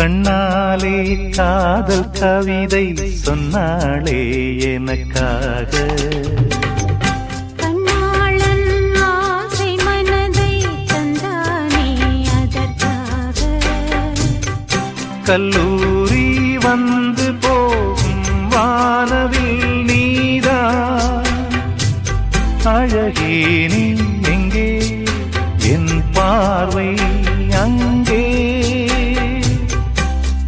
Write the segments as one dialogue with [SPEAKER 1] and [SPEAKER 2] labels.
[SPEAKER 1] கண்ணாலே காதல் கவிதை சொன்னாளே எனக்காக.
[SPEAKER 2] கண்ணாளன் ஆசை மனதை தந்தானே அதற்காக.
[SPEAKER 1] கல்லூரி வந்து போகும் வானவில் நீதான் அழகே. நீ எங்கே என் பார்வை அங்கே.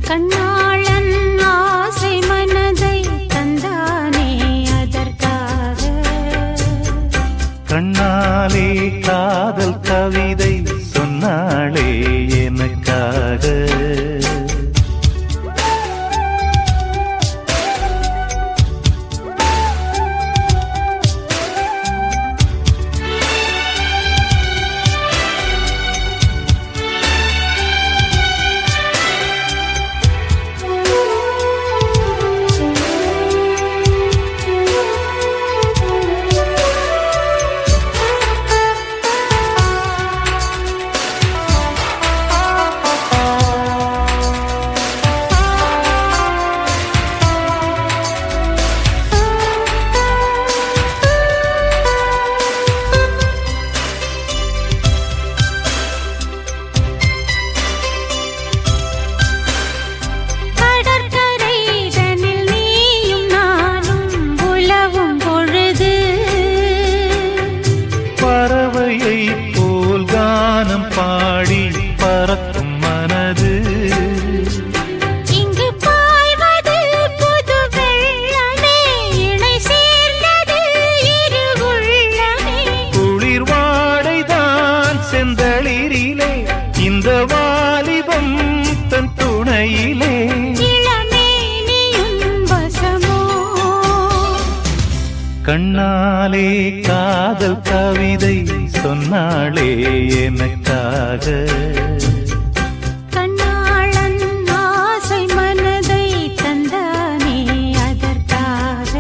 [SPEAKER 2] கண்ணாளன் ஆசை மனதை தந்தானே அதற்காக.
[SPEAKER 1] கண்ணாலே காதல் கவிதை சொன்னாளே எனக்காக. பாடி பறக்கும் மனது
[SPEAKER 2] இங்கு பாய்வது புது வெள்ளமே. இணை சேர்ந்தது இரு உள்ளமே.
[SPEAKER 1] குளிர் வாடைதான் செந்தளிரிலே இந்த வாலிபம் தன் துணையிலே.
[SPEAKER 2] இளமேனியும் வசமோ.
[SPEAKER 1] கண்ணாலே காதல் கவிதை சொன்னாளே எனக்காக.
[SPEAKER 2] கண்ணாளன் ஆசை மனதை தந்தானே அதற்காக.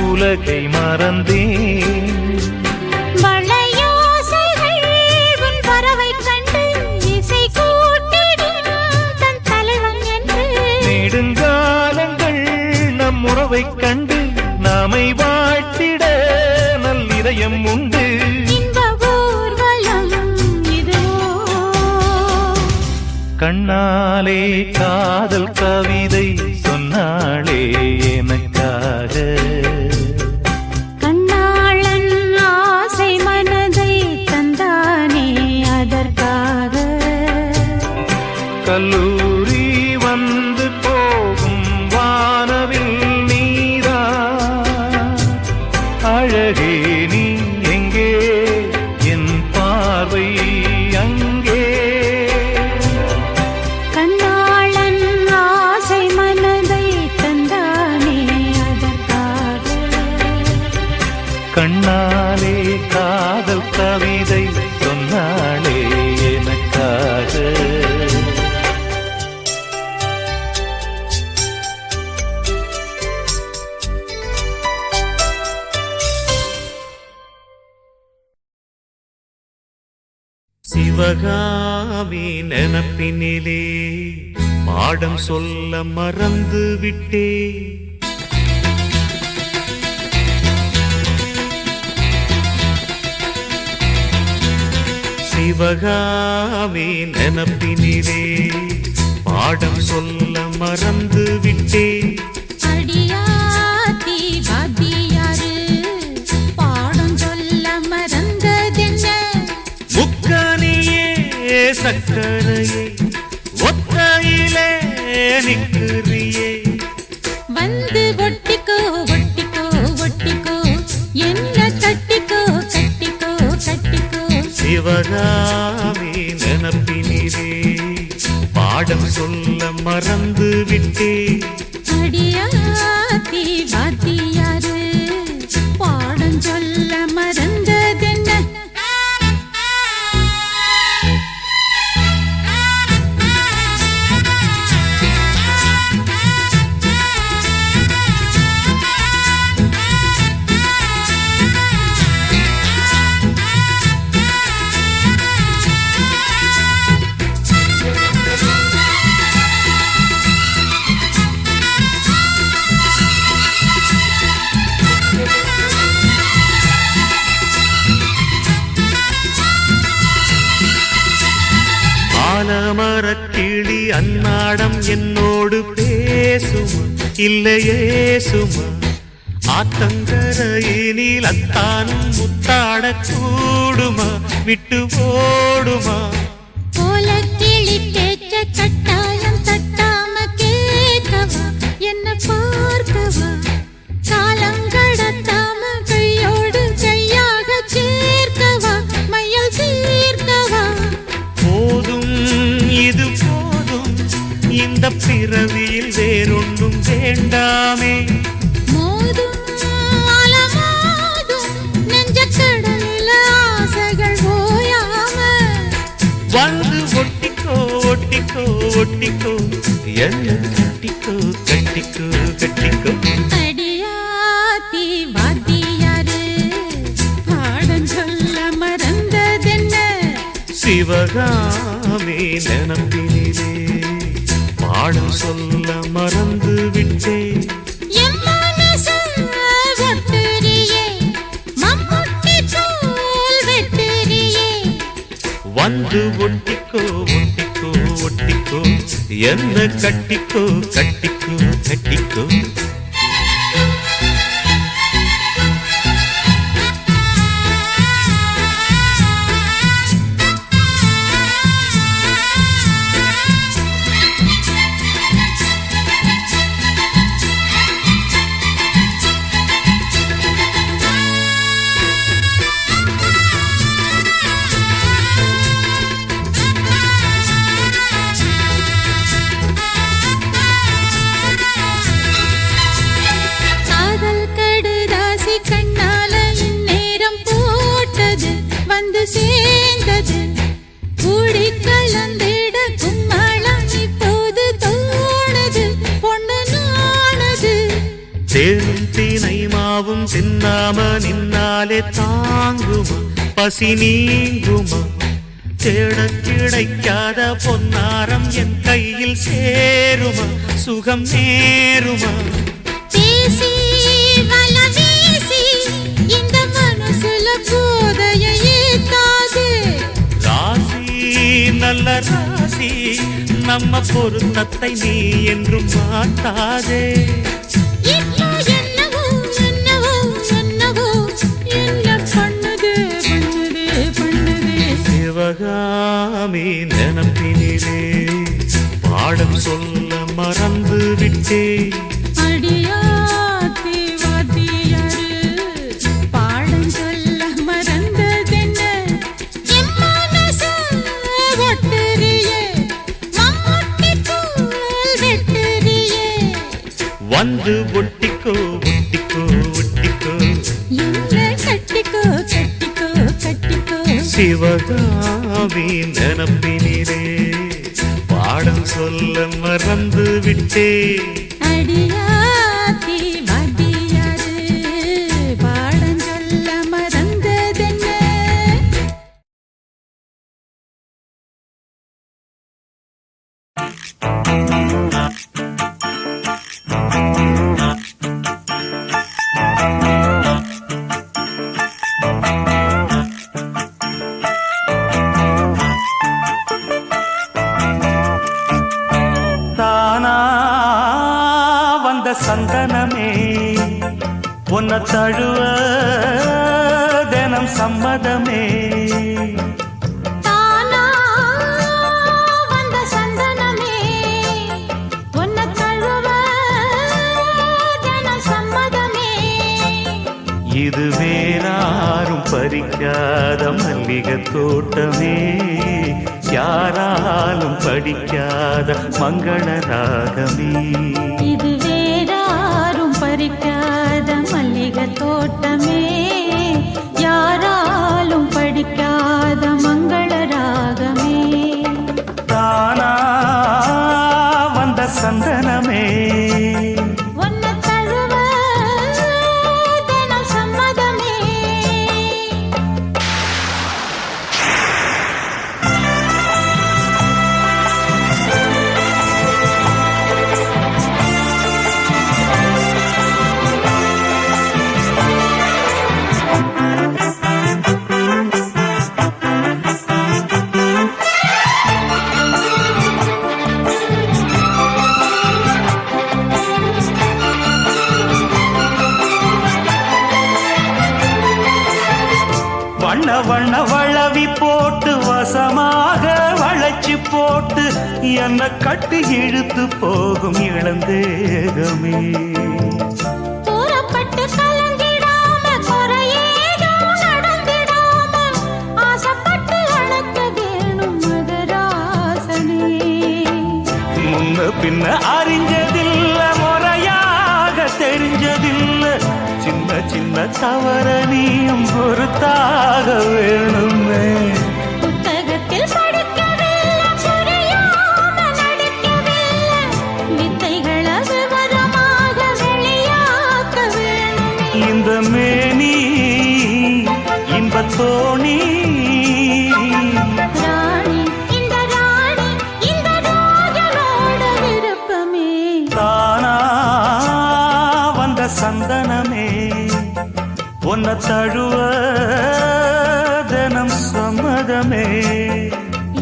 [SPEAKER 1] உலகை மறந்தேன்.
[SPEAKER 2] வளையோசைகள் உன் பறவை கண்டு இசை கூட்டிடும் தன் தலைவன் என்று.
[SPEAKER 1] நெடுங்காலங்கள் நம் உறவை கண்டு நாமை வாழ்த்திட நல்லிதயம் உண்டு.
[SPEAKER 2] இன்ப ஊர்வலம் இதுவோ.
[SPEAKER 1] கண்ணாலே காதல் கவிதை சொன்னாளே எனக்காக.
[SPEAKER 2] கண்ணாளன் ஆசை மனதை தந்தானே அதற்காக.
[SPEAKER 1] கல்லூரி வந்து போகும் வானவில் நீதான் அழகே. நீ எங்கே என் பார்வை அங்கே.
[SPEAKER 2] கண்ணாளன் ஆசை மனதை தந்தானே அதற்காக.
[SPEAKER 1] கண்ணாலே காதல் கவிதை சொன்னாளே எனக்காக. சிவகாமி நினப்பினிலே பாடம் சொல்ல மறந்து விட்டே. சிவகாமி நினப்பினிலே பாடம் சொல்ல மறந்து விட்டே.
[SPEAKER 2] அடியாத்தி வாத்தியாரு பாடம் சொல்ல மறந்ததென்ன.
[SPEAKER 1] முக்கனியே சக்கரையே ஒத்தையிலே நிற்கிறியே.
[SPEAKER 2] வந்து ஒட்டிக்கோ ஒட்டிக்கோ ஒட்டிக்கோ
[SPEAKER 1] சிவகாமி நினப்பினிலே பாடம் சொல்ல மறந்து விட்டே
[SPEAKER 2] அடியாத்தி வாத்தியாரு பாடம் சொல்ல மறந்ததென்ன
[SPEAKER 1] ஆலமரக்கிளி அன்னாடம் என்னோடு பேசுமா இல்லையே சுமா ஆத்தங்கரையினில் அத்தானும் முத்தாட கூடுமா விட்டு ஓடுமா
[SPEAKER 2] போல கிளி பேச்ச கட்டாயம் தட்டாம கேட்கவா என்ன பார்க்கவா காலம் கடத்தாம கையோடு கையாக சேர்க்கவா மையல் தீர்க்கவா
[SPEAKER 1] போதும் இது போதும் இந்த பிறவியில் வேறொன்றும் வேண்டாமே
[SPEAKER 2] மோதும் அலமோதும் நெஞ்ச கடலில் ஆசைகள் ஓயாம
[SPEAKER 1] வந்து ஒட்டிக்கோ ஒட்டிக்கோ ஒட்டிக்கோ என்ன கட்டிக்கோ கட்டிக்கோ கட்டிக்கோ
[SPEAKER 2] அடியாத்தி வாத்தியாரு பாடம் சொல்ல மறந்ததென்ன
[SPEAKER 1] சிவகாமி நினப்பினிலே பாடம் சொல்ல மறந்து விட்டே
[SPEAKER 2] என் மனசு ஒட்டுறியே மம்முட்டி தோல் வெட்டுறியே
[SPEAKER 1] வந்து ஒட்டிக்கோ ஒட்டிக்கோ ஒட்டிக்கோ என்ன கட்டிக்கோ கட்டிக்கோ கட்டிக்கோ
[SPEAKER 2] காதல் கடுதாசி கண்ணால இந்நேரம் போட்டது வந்து சேர்ந்தது கூடி கலந்திட கும்மாளம் இப்போது தோணுது பொண்ணு நானது
[SPEAKER 1] தேனும் தீனை மாவும் தின்னாம நின்னாலே தாங்குமா பசி நீங்குமா தேடக் கிடைக்காத பொன்னாரம் என் கையில் சேருமா சுகம் நேருமா
[SPEAKER 2] பேசி வல வீசி இந்த மனசுல போதையை ஏத்தாது
[SPEAKER 1] ராசி நல்ல ராசி நம்ம பொருத்தத்தை நீ என்றும் மாட்டாதே
[SPEAKER 2] இப்போ என்னவோ என்னவோ என்னவோ என்ன பண்ணுது பண்ணுது பண்ணுது
[SPEAKER 1] சிவகாமி நினப்பினிலே பாடம் சொல்ல மறந்து விட்டே
[SPEAKER 2] அடியாத்தி வாத்தியாரு பாடம் சொல்ல மறந்ததென்ன என் மனசு ஒட்டுறியே மம்முட்டி தோல் வெட்டுறியே
[SPEAKER 1] வந்து ஒட்டிக்கோ ஒட்டிக்கோ ஒட்டிக்கோ
[SPEAKER 2] என்ன கட்டிக்கோ கட்டிக்கோ கட்டிக்கோ
[SPEAKER 1] சிவகாமி நினப்பினிலே பாடம் சொல்ல மறந்து விட்டே
[SPEAKER 2] அடியாத்தி வாத்தியாரு பாடம் சொல்ல மறந்ததென்ன
[SPEAKER 1] தானா வந்த சந்தனமே உன்னை தழுவ தினம் சம்மதமே
[SPEAKER 2] தானா வந்த சந்தனமே உன்னை தழுவ தினம் சம்மதமே
[SPEAKER 1] இது வேறாரும் பறிக்காத மல்லிகை மல்லிகை தோட்டமே யாராலும் படிக்காத மங்கள ராகமே.
[SPEAKER 2] இது வேறாரும் பறிக்காத மல்லிகை தோட்டமே யாராலும் படிக்காத மங்கள ராகமே.
[SPEAKER 1] தானா வந்த சந்தனமே
[SPEAKER 2] உன்னை தழுவ தினம் சம்மதமே.
[SPEAKER 1] வண்ண வண்ண வளவி போட்டு வசமாக வளைச்சு போட்டு என்ன கட்டி இழுத்து போகும் இளந்தேகமே.
[SPEAKER 2] தூரப்பட்டு கலந்திடாம குறையேதும் நடந்திடாம ஆசைப்பட்டு அழைக்க வேணும் மகராசனே.
[SPEAKER 1] முன்ன பின்ன அறிஞ்சதில்ல முறையாக தெரிஞ்சதில்ல சின்ன சின்ன தவற நீயும் பொறுத்தாக வேணுமே.
[SPEAKER 2] புத்தகத்தில் படிக்கவில்லை புரியாம நடிக்கவில்லை வித்தைகளை விவரமாக வெளியாக்க வேணுமே.
[SPEAKER 1] இந்த மேனி இன்பத்தோணி
[SPEAKER 2] ராணி இந்த ராணி இந்த ராஜனோட விருப்பமே.
[SPEAKER 1] தானா வந்த சந்தனமே உன்னை தழுவ தினம் சம்மதமே.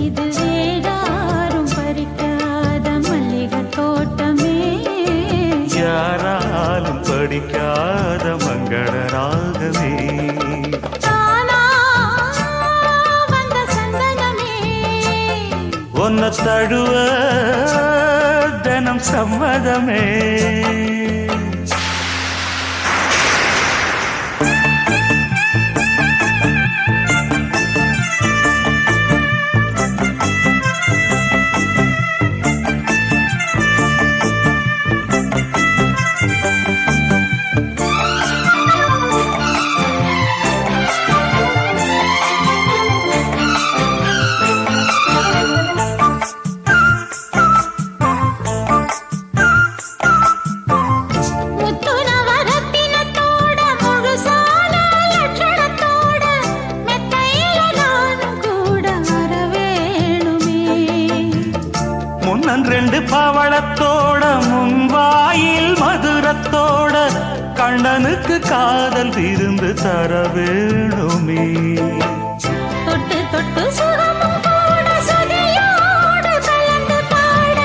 [SPEAKER 2] இது வேறாரும் பறிக்காத மல்லிகை தோட்டமே
[SPEAKER 1] யாராலும் படிக்காத மங்கள ராகமே.
[SPEAKER 2] தானா வந்த சந்தனமே
[SPEAKER 1] உன்னை தழுவ தினம் சம்மதமே.
[SPEAKER 2] முத்து நவரத்தினத்தோட முழுசான லட்சணத்தோட மெத்தையில நானும் கூட வர வேணுமே.
[SPEAKER 1] முன்னன் ரெண்டு பவளத்தோட முன்வாயில் மதுரத்தோட கண்ணனுக்கு காதல் விருந்து தர வேணுமே.
[SPEAKER 2] தொட்டு தொட்டு சுகமும் கூட சுதியோடு கலந்து பாட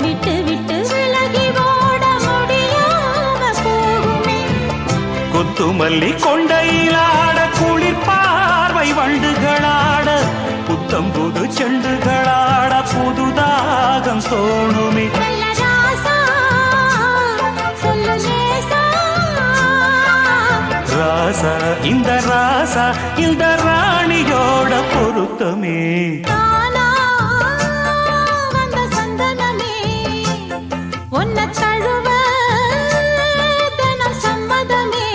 [SPEAKER 2] விட்டு விட்டு விலகி ஓட முடியாம போகுமே.
[SPEAKER 1] கொத்துமல்லி கொண்டையிலாட குளிர் பார்வை வண்டுகளாட புத்தம் புது செண்டுகளாட புதுதாகம் தோணுமே.
[SPEAKER 2] நல்ல ராசா சொல்லு லேசா
[SPEAKER 1] ராசா இந்த ராசா இந்த ராணியோட பொருத்தமே.
[SPEAKER 2] தானா வந்த சந்தனமே உன்னை தழுவ தினம் சம்மதமே.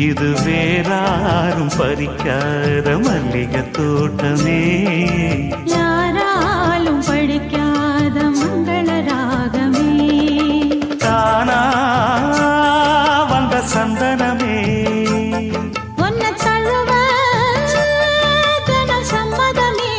[SPEAKER 1] இது வேறாரும் பறிக்காத மல்லிகை தோட்டமே
[SPEAKER 2] யாராலும் படிக்காத மங்கள ராகமே.
[SPEAKER 1] தானா வந்த சந்தனமே
[SPEAKER 2] உன்னை தழுவ தினம் சம்மதமே.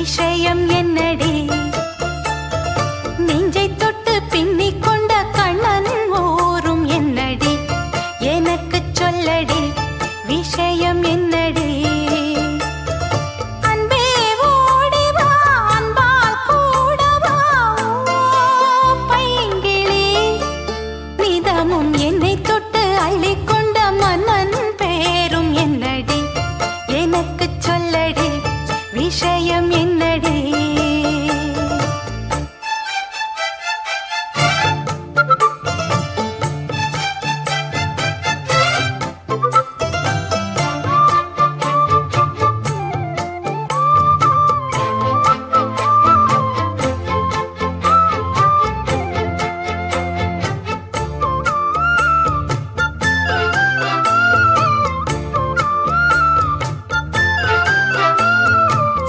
[SPEAKER 2] விஷயம் என்னடி நெஞ்சை தொட்டு பின்னிக் கொண்ட கண்ணன் ஓரும் என்னடி எனக்கு சொல்லடி விஷயம் என்னடி அன்பே ஓடி வா அன்பால் கூட வா பைங்கிளி நிதமும் என்னை தொட்டு அள்ளிக்கொண்ட மன்னன் பேரும் என்னடி எனக்கு சொல்லடி விஷயம் என்னடி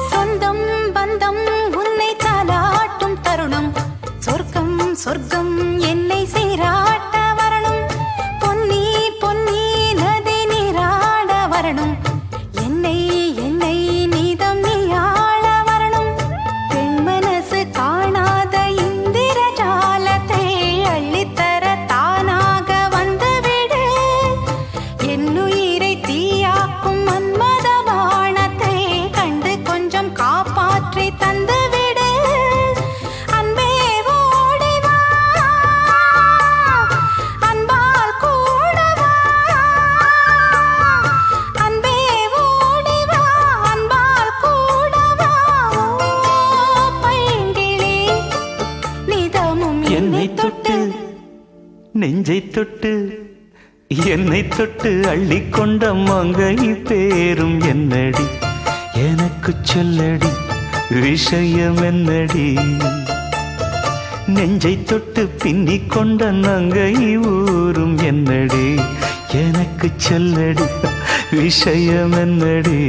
[SPEAKER 2] சொந்தம் பந்தம் உன்னை தாலாட்டும் தருணம் சொர்க்கம் சொர்க்கம் என்னை சீராட்ட வரணும் பொன்னி பொன்னி நதி நீராட வரணும் என்னை என்னை நீதம் நீயாள வரணும் பெண் மனசு காணாத இந்திர ஜாலத்தை அள்ளித்தர தானாக வந்துவிடு என்னுயிரை தீயாக்கும் மன்மத வானத்தை கண்டு கொஞ்சம் காப்பாற்றி தந்துவிடு அன்பே ஓடி வா அன்பால் கூட வா அன்பே ஓடி வா அன்பால் கூட வா பைங்கிளி நிதமும்
[SPEAKER 1] என்னை தொட்டு நெஞ்சை தொட்டு என்னை தொட்டு அள்ளிக்கொண்ட மங்கை பேரும் என்னடி எனக்கு சொல்லடி விஷயம் என்னடி நெஞ்சை தொட்டு பின்னிக் கொண்ட நங்கை ஊரும் என்னடி எனக்கு சொல்லடி விஷயம் என்னடி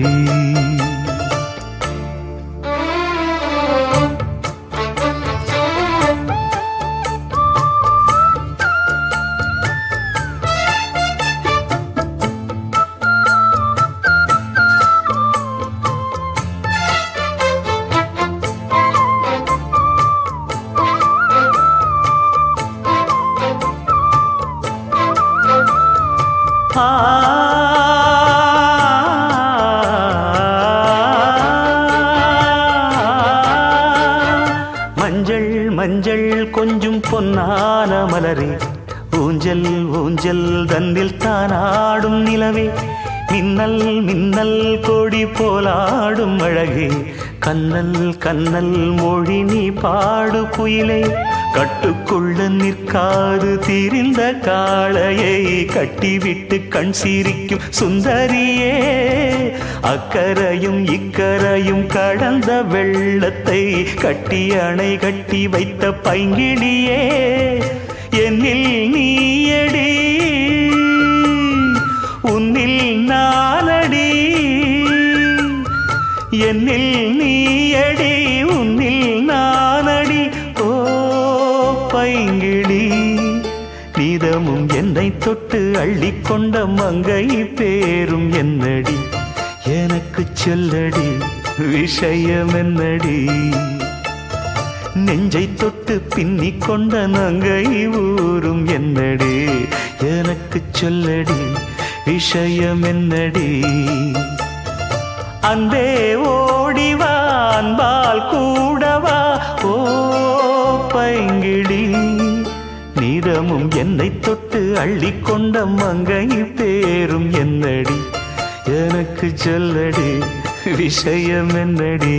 [SPEAKER 1] மஞ்சள் மஞ்சள் கொஞ்சம் பொன்னான மலரே ஊஞ்சல் ஊஞ்சல் தன்னில் தானாடும் நிலவே மின்னல் மின்னல் கொடி போலாடும் அழகே கண்ணல் கண்ணல் மொழி நீ பாடு குயிலே கட்டுக்குள்ள நிற்காது திரிந்த காளையை கட்டிவிட்டு கண் சிரிக்கும் சுந்தரியே அக்கரையும் இக்கரையும் கடந்த வெள்ளத்தை கட்டி அணை கட்டி வைத்த பைங்கிளியே என்னில் நீயடி உன்னில் நானடி என்னில் நீயடி உன்னில் நானடி ஓ பைங்கிளி நீதமும் என்னை தொட்டு அள்ளிக்கொண்ட மங்கை பேரும் என்னடி எனக்கு சொல்லடி விஷயம் என்னடி நெஞ்சை தொட்டு பின்னிக் கொண்ட நங்கை ஊரும் என்னடி எனக்கு சொல்லடி விஷயம் என்னடி அன்பே ஓடிவா அன்பால் கூடவா ஓ பைங்கிளி நீதமும் என்னை தொட்டு அள்ளிக்கொண்ட மங்கை பேரும் என்னடி எனக்கு சொல்லடி விஷயம் என்னடி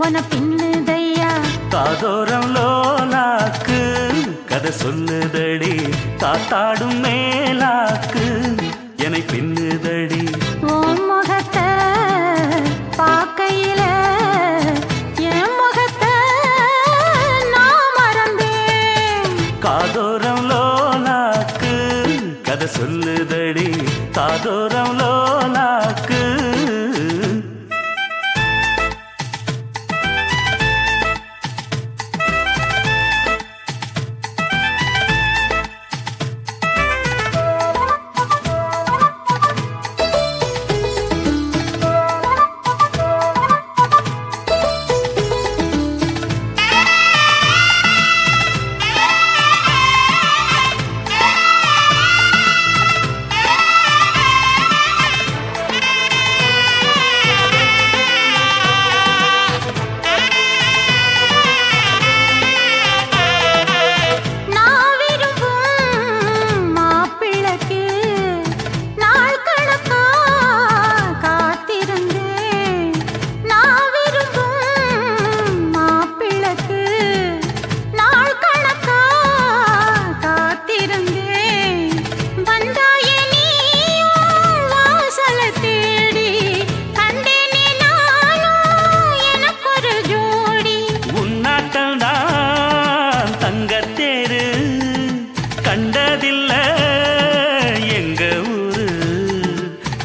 [SPEAKER 2] உன பின்னுதையா
[SPEAKER 1] காதோரம் லோலாக்கு கதை சொல்லுதடி காத்தாடும் மேலாக்கு என்னை பின்னுதடி
[SPEAKER 2] உன் முகத்தை பார்க்கையில என் முகத்தை நான் மறந்தேன்
[SPEAKER 1] காதோரம் லோலாக்கு கதை சொல்லுதடி காதோரம் லோலாக்கு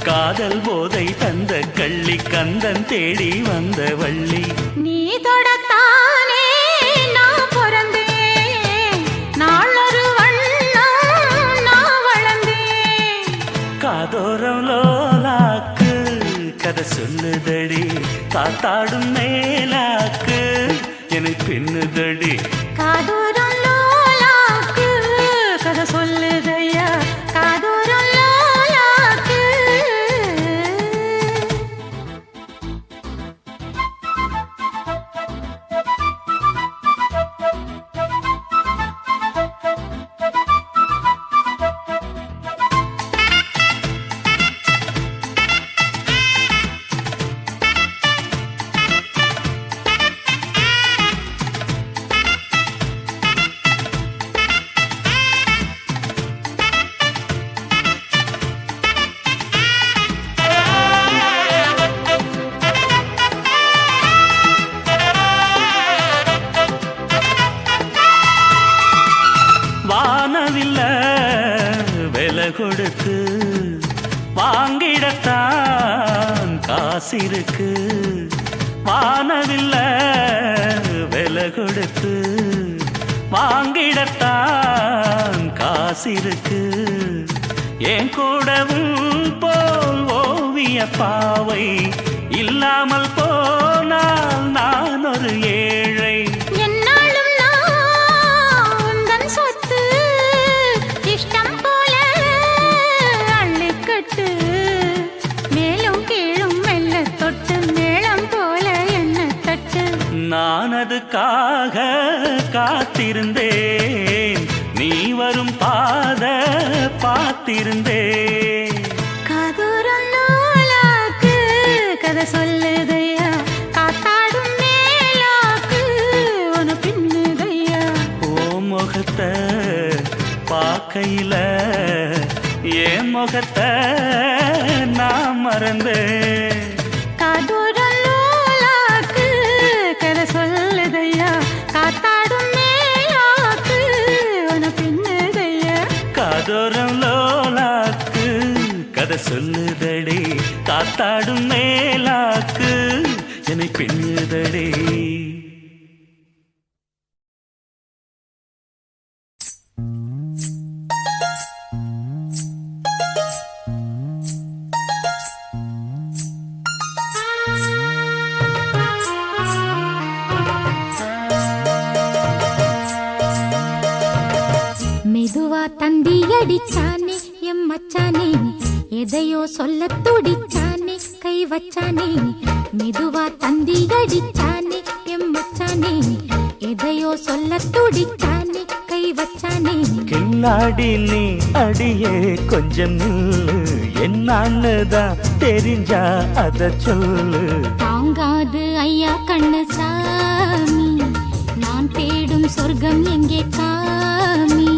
[SPEAKER 1] காதல் போதை தந்த கள்ளி கந்தன் தேடி வந்த வள்ளி
[SPEAKER 2] நீ தொடத்தானே நான் பிறந்தேன் நாளொரு வண்ணம் நான் வளர்ந்தேன்
[SPEAKER 1] காதோரம் லோலாக்கு கதை சொல்லுதடி காத்தாடும் மேலாக்கு என்னை பின்னுதடி
[SPEAKER 2] காதோரம் லோலாக்கு கதை சொல்லுதையா காதோரம் லோலாக்கு
[SPEAKER 1] வானவில்ல விலை கொடுத்து வாங்கிடத்தான் காசிருக்கு வானவில்ல விலை கொடுத்து வாங்கிடத்தான் காசிருக்கு என் கூடவும் போல் ஓவிய பாவை இல்லாமல் போனால் நான் ஒரு ஏழை நான் அதுக்காக காத்திருந்தேன் நீ வரும் பாத பார்த்திருந்தேன்
[SPEAKER 2] காதோரம் லோலாக்கு கதை சொல்லுதையா காத்தாடும் மேலாக்கு உன பின்னுதையா
[SPEAKER 1] ஓ முகத்தை பார்க்கையில என் முகத்தை நான் மறந்தேன்
[SPEAKER 2] காதோரம் லோலாக்கு கதை சொல்லுதையா காத்தாடும் மேலாக்கு உன பின்னுதையா
[SPEAKER 1] காதோரம் லோலாக்கு கதை சொல்லுதடி காத்தாடும் மேலாக்கு என்னை பின்னுதடி
[SPEAKER 2] மெதுவா தந்தி அடிச்சானே எம் மச்சானே எதையோ சொல்ல துடிச்சானே கை வச்சானே மெதுவா தந்தி அடிச்சானே எம் மச்சானே எதையோ சொல்ல துடிச்சானே கை வச்சானே
[SPEAKER 1] கில்லாடி நீ அடியே கொஞ்சம் நில்லு என்னான்னுதான் தெரிஞ்சா அத சொல்லு
[SPEAKER 2] தாங்காது ஐயா கண்ணு சா சொர்க்கம் எங்கே காமி.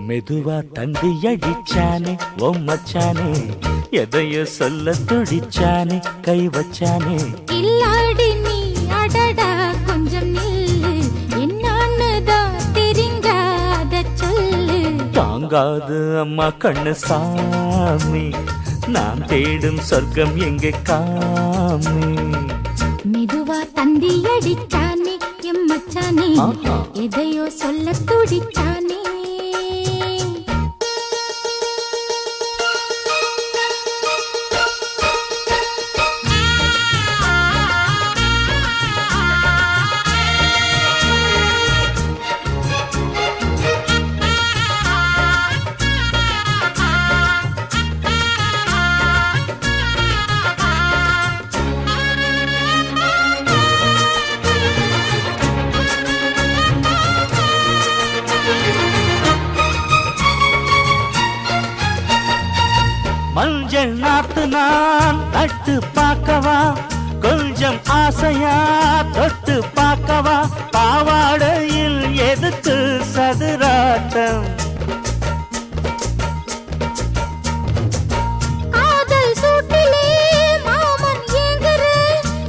[SPEAKER 1] மெதுவா தந்தி அடிச்சானே ஓ மச்சானே, எதையோ சொல்ல துடிச்சானே கை வச்சானே.
[SPEAKER 2] இல்லாடி நீ அடடா கொஞ்சம் நில்லு, என்னான்னு தான் தெரிஞ்சாத சொல்லு.
[SPEAKER 1] தாங்காது அம்மா கண்ணு சாமி, நான் தேடும் சொர்க்கம் எங்கே காமி.
[SPEAKER 2] மெதுவா தந்தி அடிச்சானே எம் மச்சானே, எதையோ சொல்ல துடிச்சானே.
[SPEAKER 1] மஞ்சள் நாத்து நான் நட்டு பார்க்கவா, கொஞ்சம் ஆசையா தொட்டு பார்க்கவா. பாவாடையில் எதுக்கு சதுராட்டம்,
[SPEAKER 2] காதல் சூட்டிலே மாமன் ஏங்குற,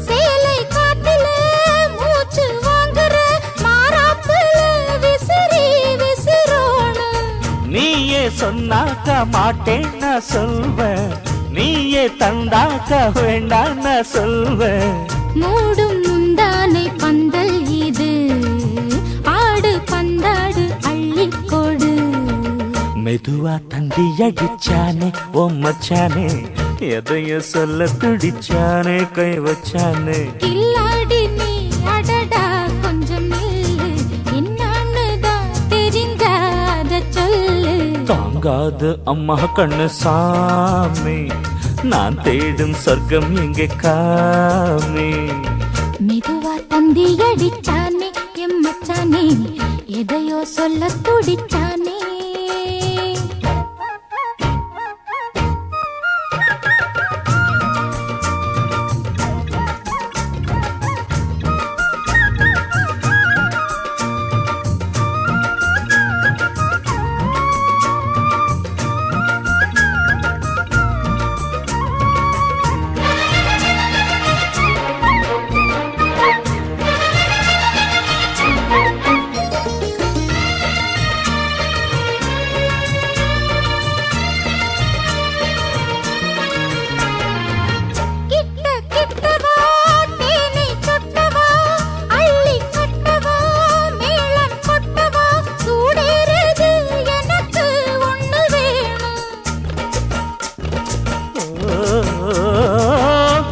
[SPEAKER 2] சேலை காட்டிலே மூச்சு வாங்குற, மாறாப்புல விசிறி விசிறோணும்.
[SPEAKER 1] நீயே சொன்னாக்க மாட்டேன் நான் சொல்வேன், நீயே தந்தாக்க வேண்டாம் நான் சொல்வேன்.
[SPEAKER 2] மூடும் முந்தானை பந்தல் இது, ஆடு பந்தாடு அள்ளிக்கொடு.
[SPEAKER 1] மெதுவா தந்தி அடிச்சானே ஓ மச்சானே, எதையோ சொல்ல துடிச்சானே கை வச்சானே.
[SPEAKER 2] கில்லாடி நீ அடடா கொஞ்சம் நில்லு, என்னான்னு தான் தெரிஞ்சாத சொல்லு.
[SPEAKER 1] தாங்காது அம்மா கண்ணு சாமி, நான் தேடும் சொர்க்கம் எங்கே காமி.
[SPEAKER 2] மெதுவா தந்தி அடிச்சானே எம் மச்சானே, எதையோ சொல்ல துடிச்சானே.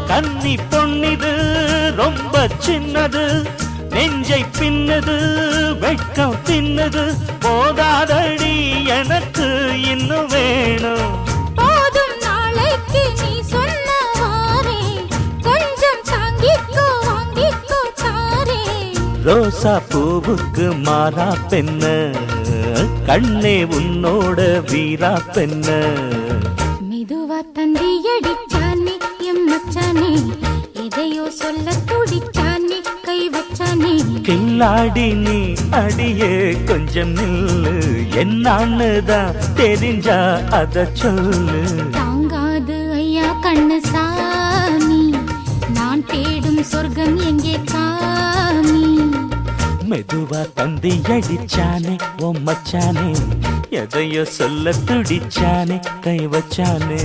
[SPEAKER 1] கன்னி பொன்னிது ரொம்ப சின்னது, நெஞ்சை பின்னது வெட்கம் தின்னது. போதாதடி எனக்கு இன்னும் வேணும்.
[SPEAKER 2] போதும் நாளைக்கு நீ சொன்னவாரே, கொஞ்சம் தாங்கிக்கோ வாங்கிக்கோ தாரே.
[SPEAKER 1] ரோசா பூவுக்கு மாறா பெண்ண, கண்ணே உன்னோட வீரா பெண்ண.
[SPEAKER 2] மெதுவா தந்தி அடிச்சானே எம் மச்சானே, எதையோ சொல்ல துடிச்சானே கை வச்சானே.
[SPEAKER 1] கில்லாடி நீ அடியே கொஞ்சம் நில்லு, என்னான்னு தான் தெரிஞ்சா அத சொல்லு.
[SPEAKER 2] தாங்காது ஐயா கண்ணு சாமி, நான் தேடும் சொர்க்கம் எங்கே காமி.
[SPEAKER 1] மெதுவா தந்தி அடிச்சானே ஓ மச்சானே, எதையோ சொல்ல துடிச்சானே கை வச்சானே.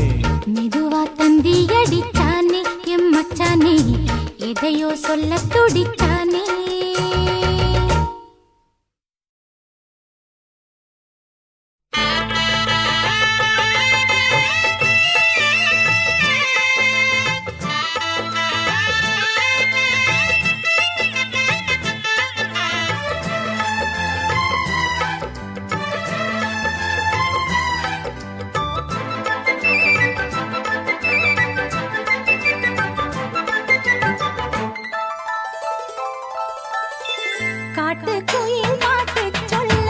[SPEAKER 2] மெதுவா தந்தி அடிச்சானே எம் மச்சானே, எதையோ சொல்ல துடிச்சானே. காட்டுக்குயில் பாட்டுச் சொல்ல,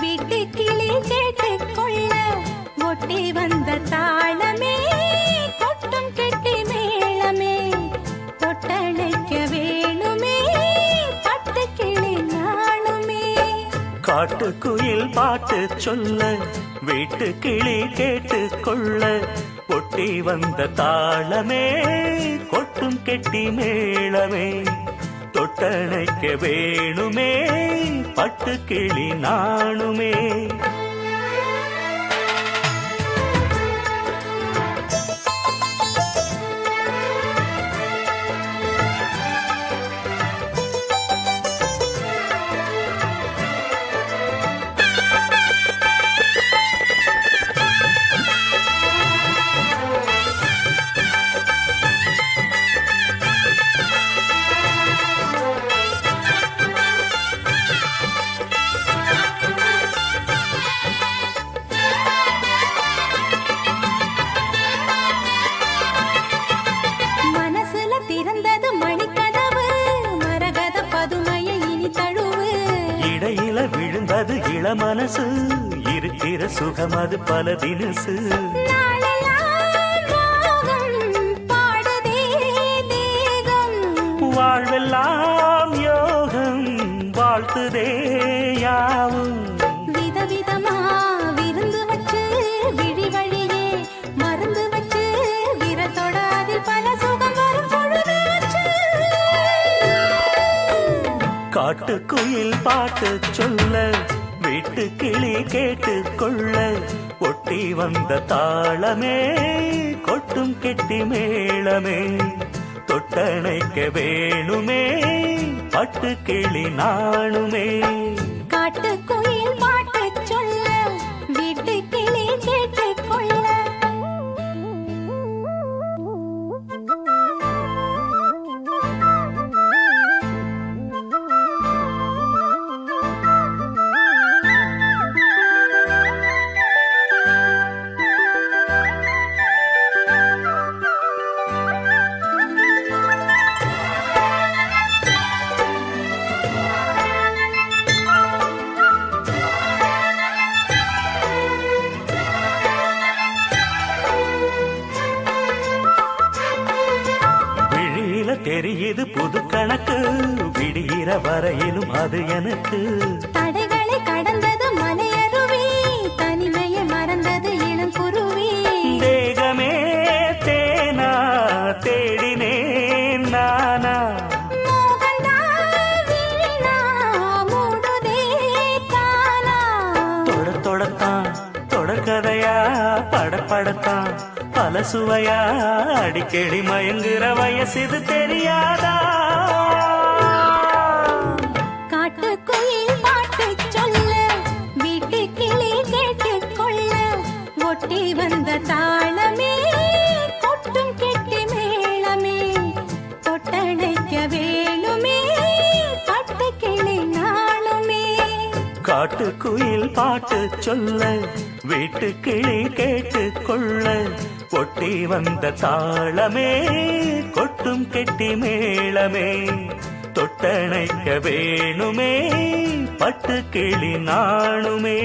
[SPEAKER 2] வீட்டுக் கிளி கேட்டுக் கொள்ள, ஒட்டி வந்த தாளமே கொட்டும் கெட்டி மேளமே, தொட்டணைக்க வேணுமே பட்டுக் கிளி நாணுமே.
[SPEAKER 1] காட்டுக்குயில் பாட்டு சொல்ல வீட்டு கிளி கேட்டு கொள்ள ஒட்டி வந்த தாளமே கொட்டும் கெட்டி மேளமே தொட்டணைக்க வேணுமே பட்டு கிளி நாணுமே. விழுந்தது இளமனசு இருக்கிற சுகம் அது பல தினசு. வாழ்வெல்லாம் யோகம் வாழ்த்துதே யாவும்
[SPEAKER 2] விதவிதமா விருந்து வச்சு விழி வழியே மருந்து வச்சு விரத்தோட அதில் பல சுகம் வரும் பொழுதாச்சு.
[SPEAKER 1] காட்டுக்குயில் பாட்டு சொல்ல வீட்டு கிளி கேட்டு கொள்ள ஒட்டி வந்த தாளமே கொட்டும் கெட்டி மேளமே தொட்டணைக்க வேணுமே பட்டு கிளி நாணுமே.
[SPEAKER 2] காட்டுக்குயில் பாட்டு சொல்ல வீட்டு கிளி கேட்டு கொள்ள
[SPEAKER 1] தெரியுது புது கணக்கு விடுகிற வரையிலும் அது எனக்கு
[SPEAKER 2] தடைகளை கடந்தது மலையருவி தனிமையை மறந்தது இளம் குருவி.
[SPEAKER 1] தேகமே தேனா தேடினேன் நானா தொடத்தான் தொடர்கதையா படப்படத்தான் பல சுவையா அடிக்கடி மயங்குற வயசு தெரியாதா.
[SPEAKER 2] காட்டுக்குயில் பாட்டு சொல்ல வீட்டு கிளி கேட்டு கொள்ள ஒட்டி வந்த தாளமே கொட்டும் கெட்டி மேளமே தொட்டணைக்க வேணுமே பட்டு கிளி நாளுமே.
[SPEAKER 1] காட்டுக்குயில் பாட்டு சொல்ல வீட்டு கிளி கேட்டு கொள்ள ஒட்டி வந்த தாளமே கொட்டும் கெட்டி மேளமே தொட்டணைக்க வேணுமே பட்டு கிளி நாணுமே.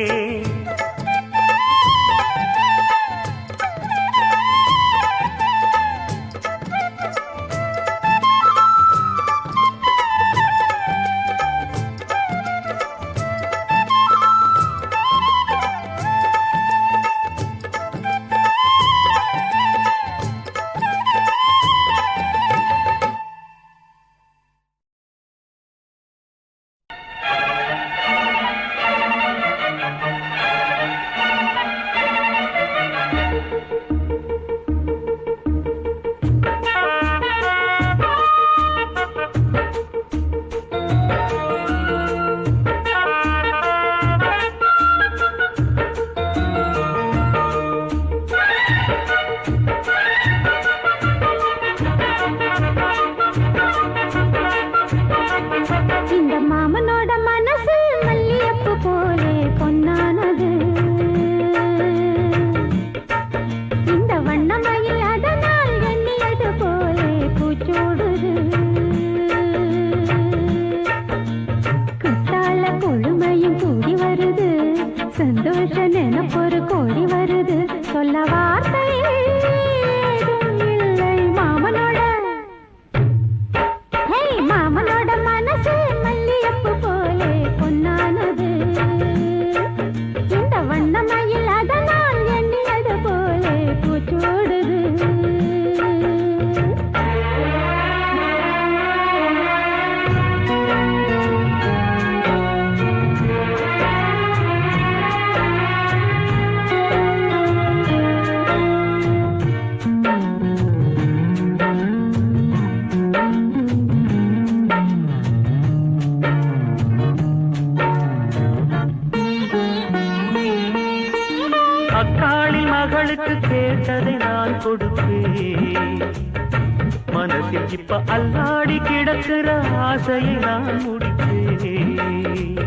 [SPEAKER 1] இப்ப அல்லாடி கிடக்கிற ஆசையை நான் முடித்தேன்.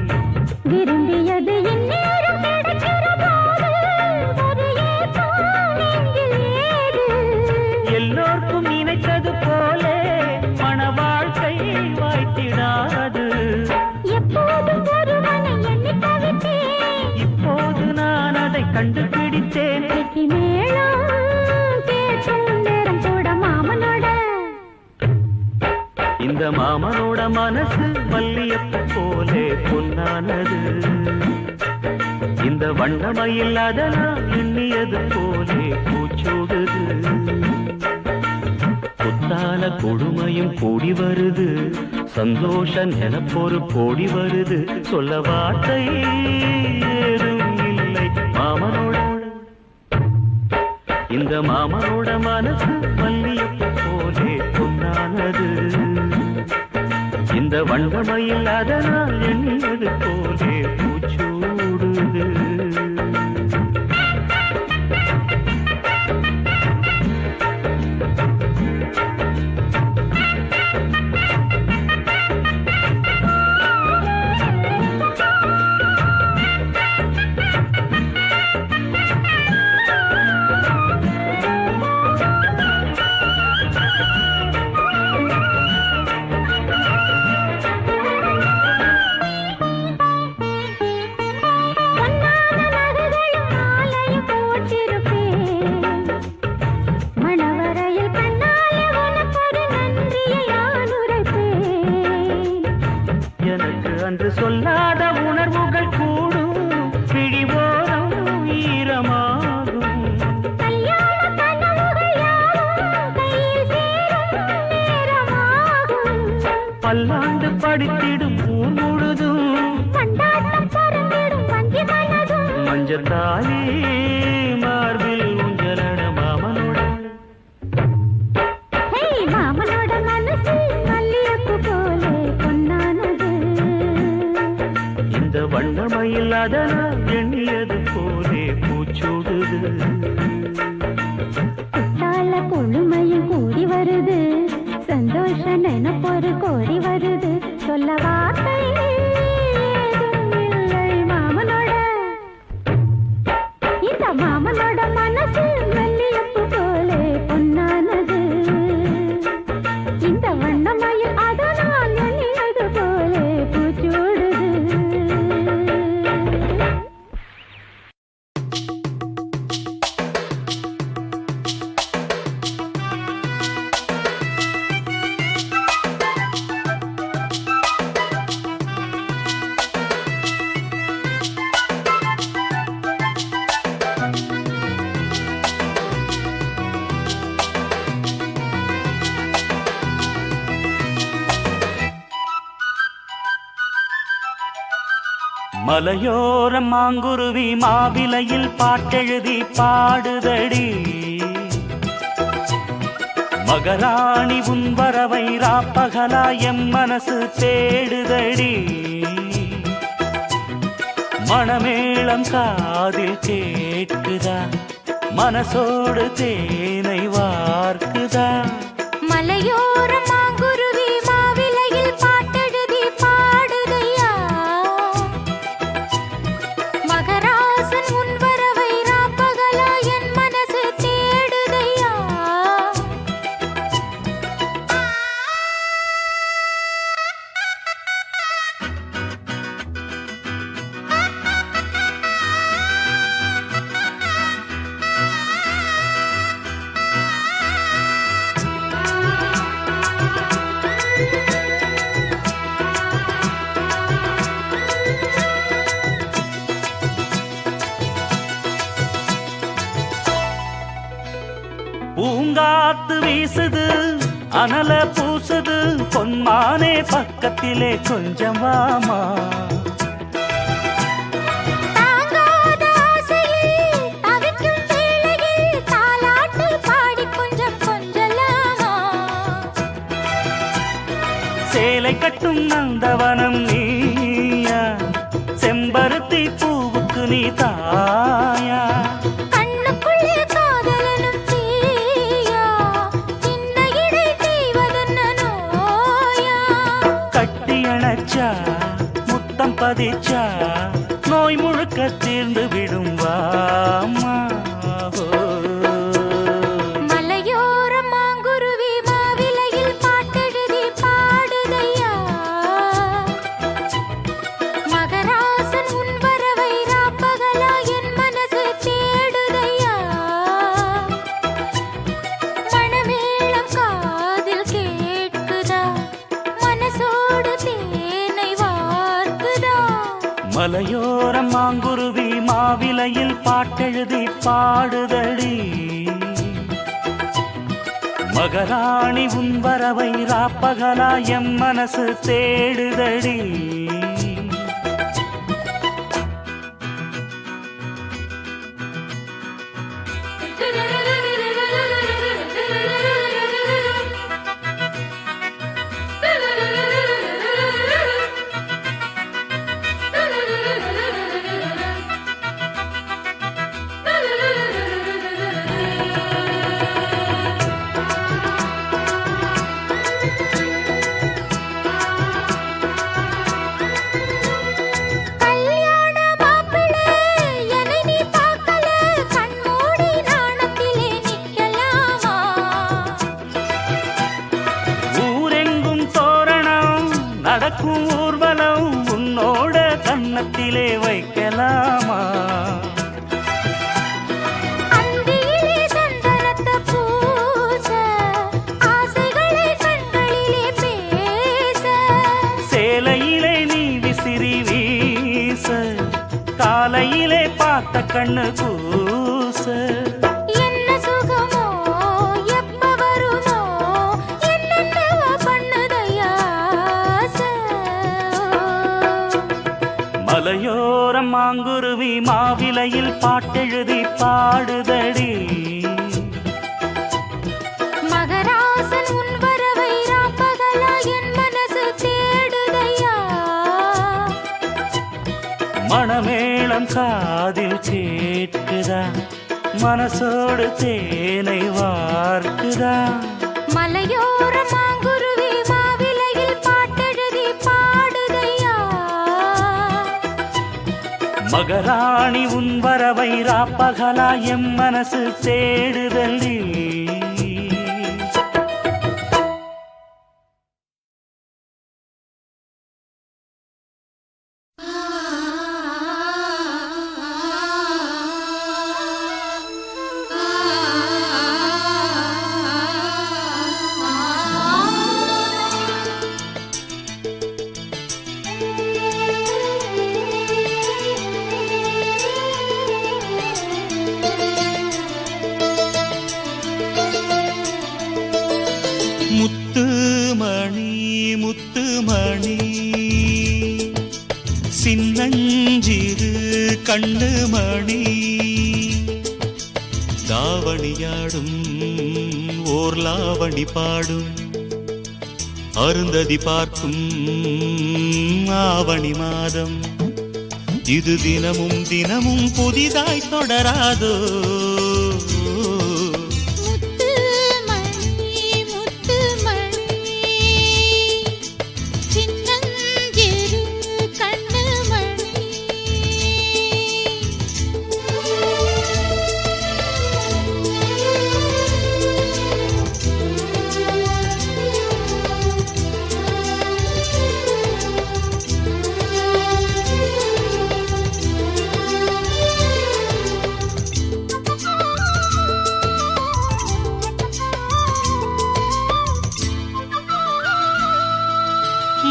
[SPEAKER 2] விரும்பியது இந்நேரம் கிடைக்கிற போது ஒரு ஏக்கம் நெஞ்சில் ஏது?
[SPEAKER 1] எல்லோர்க்கும் நினைத்தது போலே மன வாழ்க்கை வாய்த்திடாது.
[SPEAKER 2] எப்போதும் ஒருவனை எண்ணி தவித்தேன்,
[SPEAKER 1] இப்போது நான் அதை கண்டுபிடித்தேன்.
[SPEAKER 2] வெற்றி மேளம் கேட்கும் நேரம் கூட மாமனோட.
[SPEAKER 1] இந்த மாமனோட மனசு மல்லியப்பு போலே பொன்னானது. இந்த வண்ணமயில் அதனால் எண்ணியது போலே பூச்சூடுது. புத்தால கொடுமையும் கூடி வருது, சந்தோஷ நினப்பொரு கோடி வருது. சொல்ல வார்த்தை ஏதும் இல்லை மாமனோட. இந்த மாமனோட மனசு மல்லியப்பு போலே பொன்னானது. இந்த வண்ணமயில் அதனால் எண்ணியது போலே பூச்சூடுது.
[SPEAKER 2] பொன்னான நகைகளும் மாலையும் போட்டிருப்பேன், மணவரையில் கண்ணாலே உனக்கொரு நன்றியை நான் உரைப்பேன்.
[SPEAKER 1] எனக்கு அன்று சொல்லாத உணர்வுகள் கூடும், பிடிவோரம் ஈரமாகும்.
[SPEAKER 2] கல்யாண கனவுகள் யாவும் கையில் சேரும் நேரமாகும்.
[SPEAKER 1] பல்லாண்டு படித்திடும் ஊர் முழுதும்
[SPEAKER 2] கொண்டாட்டம் பறந்திடும் வஞ்சி மனதும்.
[SPEAKER 1] மஞ்சத்தாலே மார்பில் உஞ்சலட மாமனோட.
[SPEAKER 2] ஹே, மாமனோட மனசு மல்லியப்பு போலே பொன்னானது.
[SPEAKER 1] இந்த வண்ணமயில் அதனால் எண்ணியது போலே பூச்சூடுது.
[SPEAKER 2] குத்தால கொழுமையும் கூடி வருது, சந்தோஷ நினைப்பொரு கோடி வருது. சொல்ல வார்த்தை ஏதும் இல்லை மாமனோட. இந்த மாமனோட மனசு மல்லியப்பு போலே பொன்னானது. இந்த வண்ணமயில் அதனால் எண்ணியது போலே பூச்சூடுது.
[SPEAKER 1] மலையோரம் மாங்குருவி மாவிலையில் பாட்டெழுதி பாடுதடி. மகராணி உன் வரவை ராப்பகலா எம் மனசு தேடுதடி. மணமேளம் காதில் கேட்குதா, மனசோடு தேனை வார்க்குதா.
[SPEAKER 2] மலையோரம் மாங்குருவி மாவிலையில் பாட்டெழுதி பாடுதையா, மகராசன் உன் வரவை ராப்பகலா என் மனசு தேடுதையா.
[SPEAKER 1] பூங்காத்து வீசுது, அனல பூசுது, பொன்மானே பக்கத்திலே கொஞ்சம் வாமா.
[SPEAKER 2] தாங்காத ஆசையில் தவிக்கும் வேளையில் தாலாட்டு பாடி கொஞ்சம் கொஞ்சலாமா.
[SPEAKER 1] சேலை கட்டும் நந்தவனம் நீயா, செம்பருத்தி பூவுக்கு நீ தாயா.
[SPEAKER 2] கண்ணுக்குள்ளே காதலனும் தீயா, சின்ன இடை தீவதென்ன
[SPEAKER 1] அணைச்சா முத்தம் பதிச்சா நோய் முழுக்க தீர்ந்து விடும் வாமா.
[SPEAKER 2] மலையோரம் மாங்குருவி மாவிலையில் பாட்டெழுதி பாடுதையா, மகராசன் உன் வரவை ராப்பகலா என் மனசு தேடுதையா, மணமேளம் காதில் கேட்குதா, மனசோடு தேனை வார்க்குதா.
[SPEAKER 1] மலையோரம் மாங்குருவி மாவிலையில் பாட்டெழுதி பாடுதடி, மகராணி உன் வரவை ராப்பகலா எம் மனசு தேடுதடி. நடக்கும் ஊர்வலம் உன்னோட கன்னத்திலே வைக்கலாமா?
[SPEAKER 2] அந்தியிலே சந்தனத்தை பூச, ஆசைகளை கண்களிலே பேச,
[SPEAKER 1] சேலையிலே நீ விசிறி வீச, காலையிலே பார்த்த கண்ணு கூச.
[SPEAKER 2] என்ன சுகமோ எப்ப வருமோ என்னென்னவோ பண்ணுதையா.
[SPEAKER 1] மலையோரம் மாங்குருவி மாவிலையில் பாட்டெழுதி பாடுதடி,
[SPEAKER 2] மகராசன் உன் வரவை ராப்பகலா என் மனசு தேடுதையா,
[SPEAKER 1] மணமேளம் காதில் கேட்குதா, மனசோடு தேனை வார்க்குதா.
[SPEAKER 2] மலையோரம் மாங்குருவி மாவிலையில் பாட்டெழுதி பாடுதையா,
[SPEAKER 1] மகராணி உன் வரவை ராப்பகலா எம் மனசு தேடுதடி. முத்துமணி முத்துமணி சின்னஞ்சிறு கண்ணுமணி, தாவணியாடும் ஓர் லாவணி பாடும் அருந்ததி பார்க்கும் ஆவணி மாதம். இது தினமும் தினமும் புதிதாய் தொடராதோ?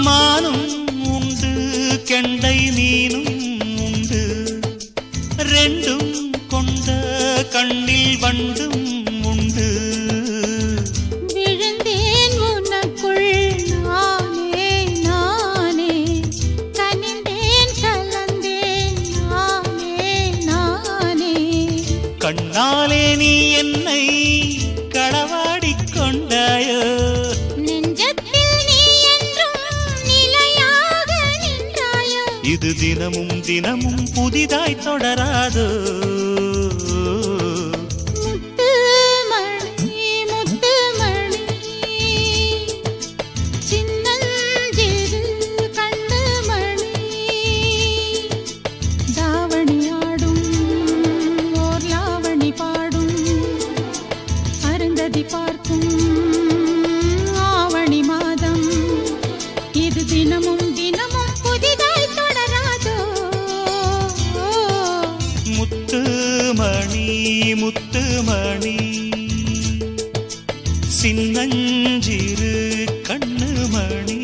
[SPEAKER 1] மானும் உண்டு கெண்டை மீனும் உண்டு, ரெண்டும் கொண்ட கண்ணில் வண்டும் உண்டு.
[SPEAKER 2] விழுந்தேன் உனக்குள் நானே நானே, கனிந்தேன் கலந்தேன் நானே நானே.
[SPEAKER 1] கண்ணாலே நீ என்னை களவாடிக் கொண்டாயோ, இது தினமும் தினமும் புதிதாய் தொடராதோ?
[SPEAKER 2] முத்துமணி முத்துமணி சின்னஞ்சிறு தினமும் தினமும் புதிதாய் தொடராதோ
[SPEAKER 1] முத்துமணி முத்துமணி சின்னஞ்சிறு கண்ணுமணி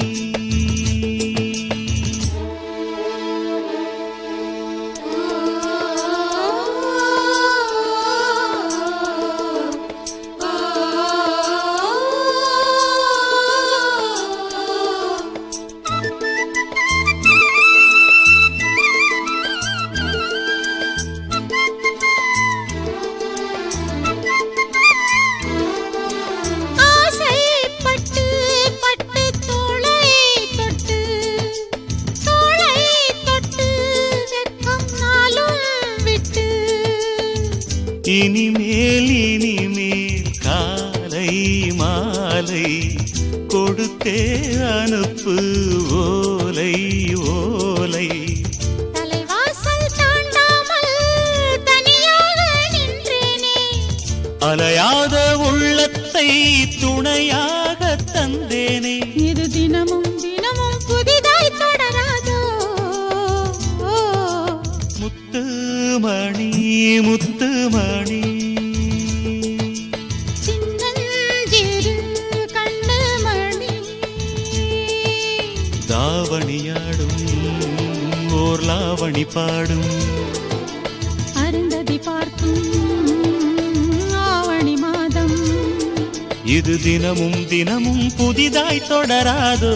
[SPEAKER 2] ஆசைப்பட்டு பட்டு தோளை தொட்டு வெட்கம் நாளும் விட்டு
[SPEAKER 1] இனிமேல் காலை மாலை கொடுத்தே அனுப்பு ஓலை ஓலை
[SPEAKER 2] தலைவாசல் தாண்டாமல் தனியாக நின்றேனே
[SPEAKER 1] அலையாத உள்ளத்தை துணையாக தந்தேனே
[SPEAKER 2] இது தினமும் தினமும் புதிதாய் தொடராதோ
[SPEAKER 1] முத்துமணி முத்துமணி
[SPEAKER 2] சின்னஞ்சிறு கண்ணுமணி
[SPEAKER 1] தாவணியாடும் ஓர் லாவணி பாடும்
[SPEAKER 2] அருந்ததி பார்க்கும் ஆவணி மாதம்
[SPEAKER 1] இது தினமும் தினமும் புதிதாய் தொடராதோ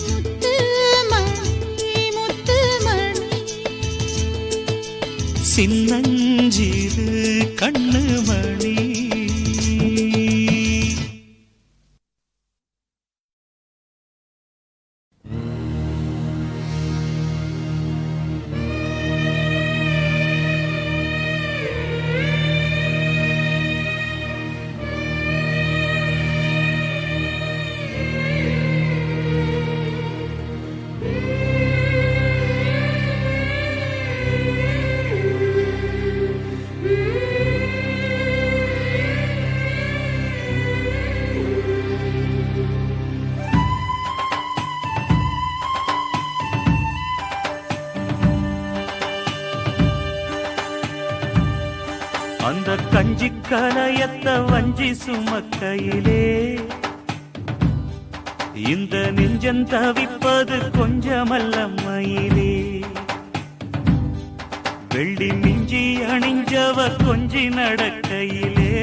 [SPEAKER 2] முத்துமணி
[SPEAKER 1] சின்னஞ்சிறு கண்ணுமணி அந்த கஞ்சி கலையத்த வஞ்சி சுமக்கையிலே இந்த நெஞ்சம் தவிப்பது கொஞ்சமல்ல மயிலே வெள்ளி மிஞ்சி அணிஞ்சவ கொஞ்சி நடக்கையிலே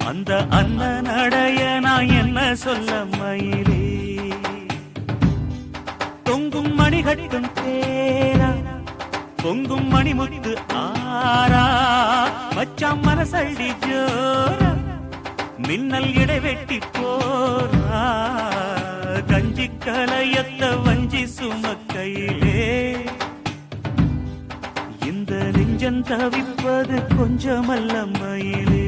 [SPEAKER 1] அந்த அன்ன நடைய நான் என்ன சொல்ல மயிலே தொங்கும் மணிகட்டும் தேரா பொங்கும் மணிமுத்து ஆரா மச்சான் மனசள்ளி ஜோரா மின்னல் இடைவெட்டி போரா கஞ்சி கலையத்த வஞ்சி சுமக்கையிலே இந்த நெஞ்சம் தவிப்பது கொஞ்சமல்ல மயிலே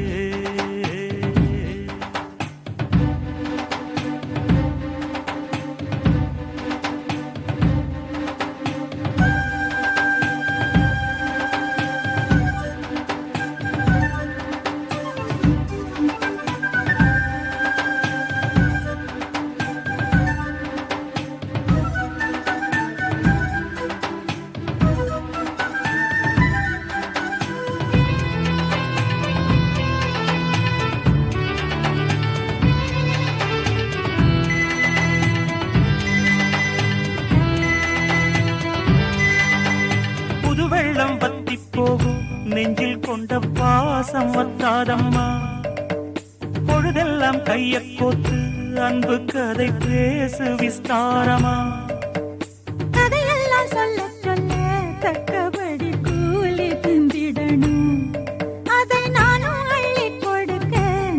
[SPEAKER 1] வெள்ளம் வத்தி போகும் நெஞ்சில் கொண்ட பாசம் வத்தாதம்மா பொழுதெல்லாம் கைய கோத்து அன்பு கதை பேசு விஸ்தாரமா
[SPEAKER 2] கதையெல்லாம் சொல்ல சொல்ல தக்கபடி கூலி திந்திடணும் அதை நானும் அள்ளி கொடுக்க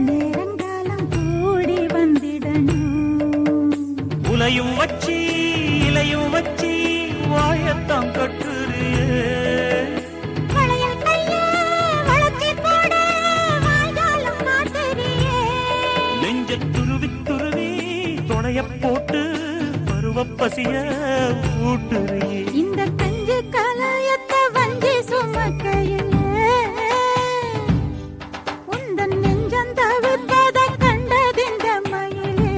[SPEAKER 2] நேரங்காலம் கூடி வந்திடணும்
[SPEAKER 1] உலையும் வச்சி இலையும் வச்சி வாயத்தான் கட்டுரு போட்டு பருவ பசிய ஊட்டுறியே
[SPEAKER 2] இந்த கஞ்சி கலையத்த வஞ்சி சுமக்கையிலே உந்தன் நெஞ்சம் தவிப்பத கண்டதிந்த மயிலே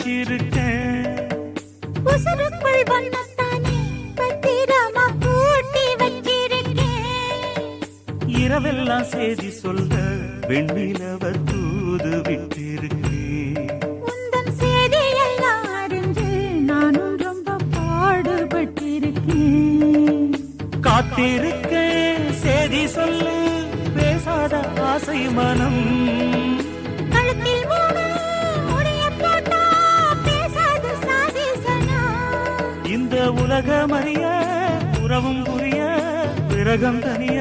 [SPEAKER 1] வச்சிருக்கேன்.
[SPEAKER 2] உசுருக்குள் வண்ணத்தானே பத்திரமா பூட்டி வச்சிருக்கேன்.
[SPEAKER 1] இரவெல்லாம் செய்தி சொல்ல வெண்ணிலவ தூது விட்டிருக்கேன்.
[SPEAKER 2] உந்தன் செய்தியெல்லாம் அறிஞ்சு நானும் ரொம்ப பாடுபட்டிருக்கேன்.
[SPEAKER 1] காத்திருக்கேன் செய்தி சொல்லு பேசாத ஆசை மனம்.
[SPEAKER 2] கழுத்தில் மூணு முடிய போட்டா பேசாது சாதிசனா.
[SPEAKER 1] இந்த உலகம் அறிய உறவும் புரிய விரகம் தனிய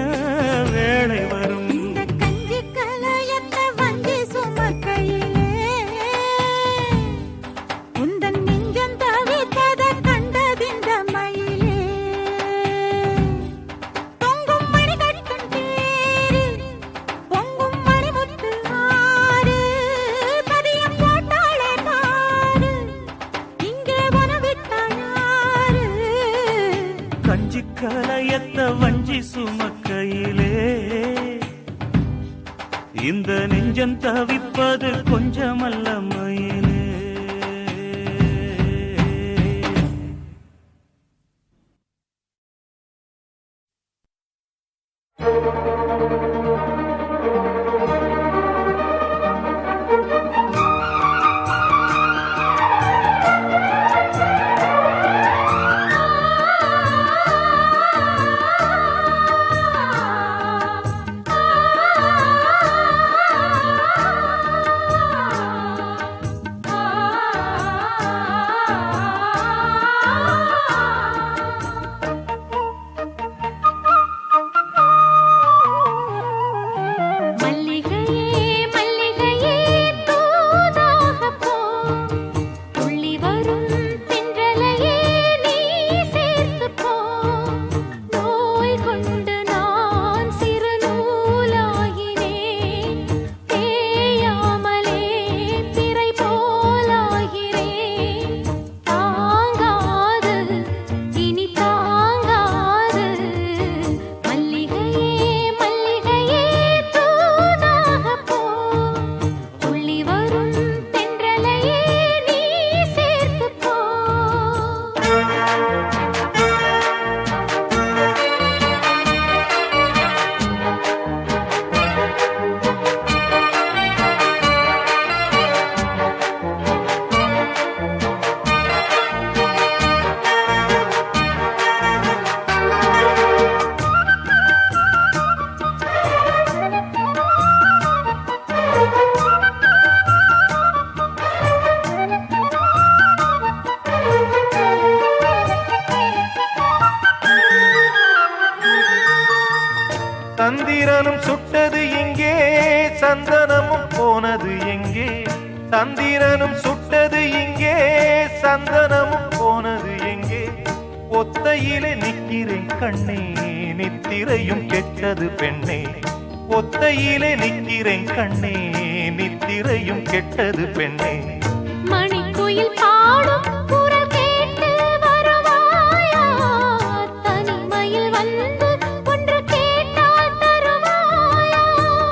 [SPEAKER 1] வேளை வரும்.
[SPEAKER 2] இந்த கஞ்சி கலையத்தை வஞ்சி சுமக்கையிலே உந்தன் நெஞ்சம் தவித்தத கண்டதிந்த மயிலே. தொங்கும் மணி கட்டும் தேரு பொங்கும் மணிமுத்து ஆறு பதியம் போட்டாளே பாரு இங்கே வனவிட்டாயாரு.
[SPEAKER 1] கஞ்சி கலையத்த வஞ்சி சுமக்கையிலே இந்த நெஞ்சம் தவிப்பது கொஞ்சமல்ல மயிலே.
[SPEAKER 3] சந்திரனும் சுட்டது எங்கே சந்தனமும் போனது எங்கே. சந்திரனும் சுட்டது இங்கே சந்தனமும் போனது எங்கே. ஒத்தையிலே நிற்கிறேன் கண்ணே நித்திரையும் கெட்டது பெண்ணே. ஒத்தையிலே நிற்கிறேன் கண்ணே நித்திரையும் கெட்டது பெண்ணே.
[SPEAKER 2] மணிக்குயில் பாடும் குரல் கேட்டு வருவாயா. தனிமையில் வந்து ஒன்று கேட்டால் தருவாயா.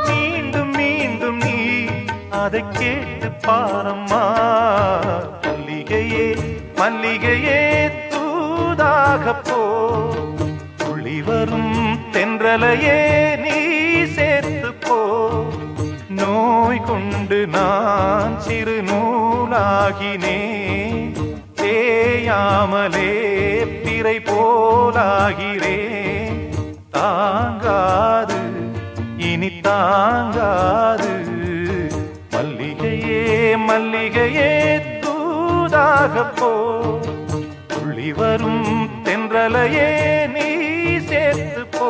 [SPEAKER 3] மீண்டும் மீண்டும் நீ அதை கேட்டு பாரம்மா. மல்லிகையே மல்லிகையே தூதாக போ. துளி வரும் தென்றலையே நீ சேர்த்து போ. நோய் கொண்டு நான் சிறு நூலாகினேன். தேயாமலே பிறை போலாகிறேன். தாங்காது இனி தாங்காது. மல்லிகையே மல்லிகையே தூதாக போ. துளி வரும் தென்றலையே நீ சேர்த்து போ.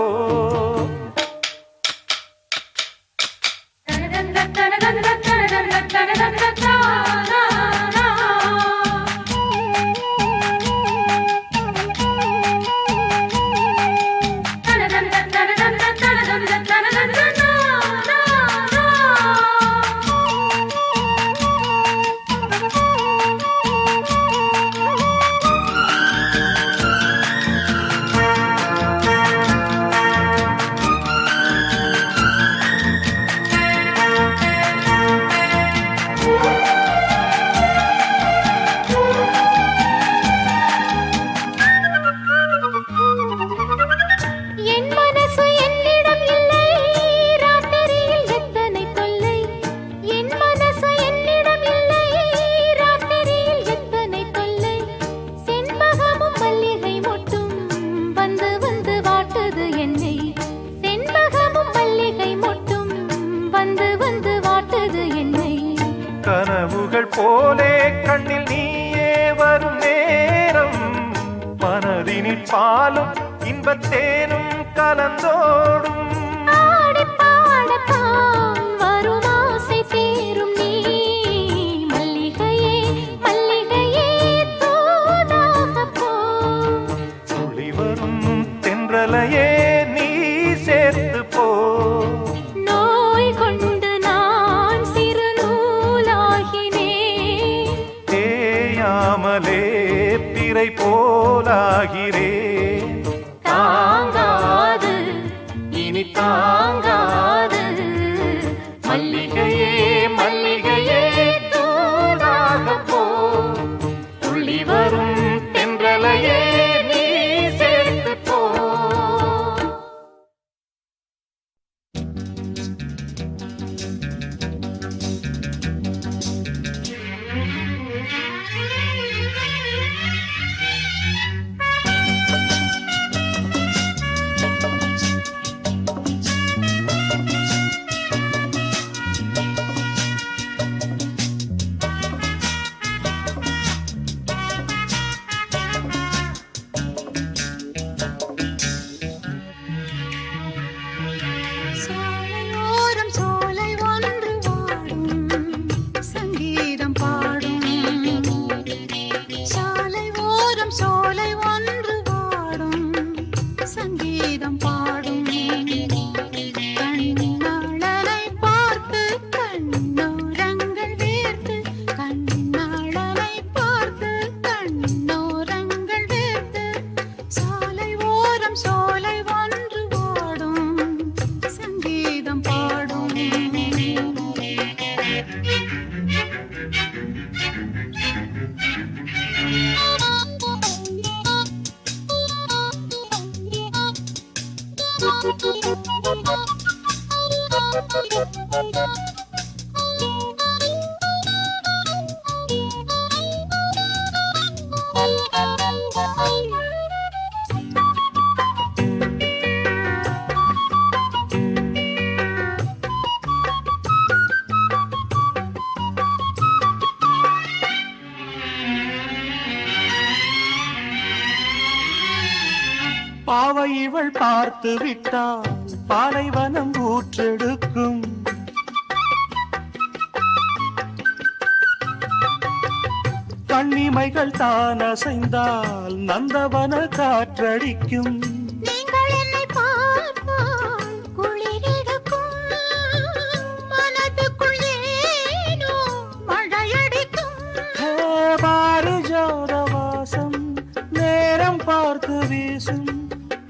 [SPEAKER 3] மனதினில் பாலும் இன்பத்தேனும் கலந்தோடும்
[SPEAKER 2] ஆடி பாடத்தான் வரும் ஆசை தீரும் நீ மல்லிகையே மல்லிகையே தூதாக போ
[SPEAKER 3] துளி வரும் தென்றலையே நீ சேர்த்து போ
[SPEAKER 2] நோய் கொண்டு நான் சிறு நூலாகினேன்
[SPEAKER 3] தேயாமலே பிறை போலாகிறேன்
[SPEAKER 2] தாங்காது
[SPEAKER 3] இனி
[SPEAKER 2] தாங்காது
[SPEAKER 3] மல்லிகையே மல்லிகையே தூதாக போ துள்ளி வரும் தென்றலையே நீ சேர்த்து போ
[SPEAKER 2] சாலையோரம் சோலை ஒன்று வாடும் சங்கீதம் பாடும் சாலை ஓரம் சோலை ஒன்று வாடும் சங்கீதம் பாடும் கண்ணாளனை பார்த்து கண்ணோரங்கள் வேர்த்து கண்ணாளனை பார்த்து கண்ணோரங்கள் வேர்த்து சாலை ஓரம் சோலை ஒன்று வாடும் சங்கீதம் பாடும்
[SPEAKER 1] பாவை இவள் பார்த்து விட்டால் பாலைவனம் ஊற்றெடுக்கும் கண்ணிமைகள் தான் அசைந்தால் நந்தவன காற்றடிக்கும்
[SPEAKER 2] நீங்கள் என்னை பார்த்தால் குளிரெடுக்கும் மனதுக்குள் ஏனோ மழையடிக்கும்
[SPEAKER 1] ஹே, பாரிஜாத வாசம் நேரம் பார்த்து வீசும்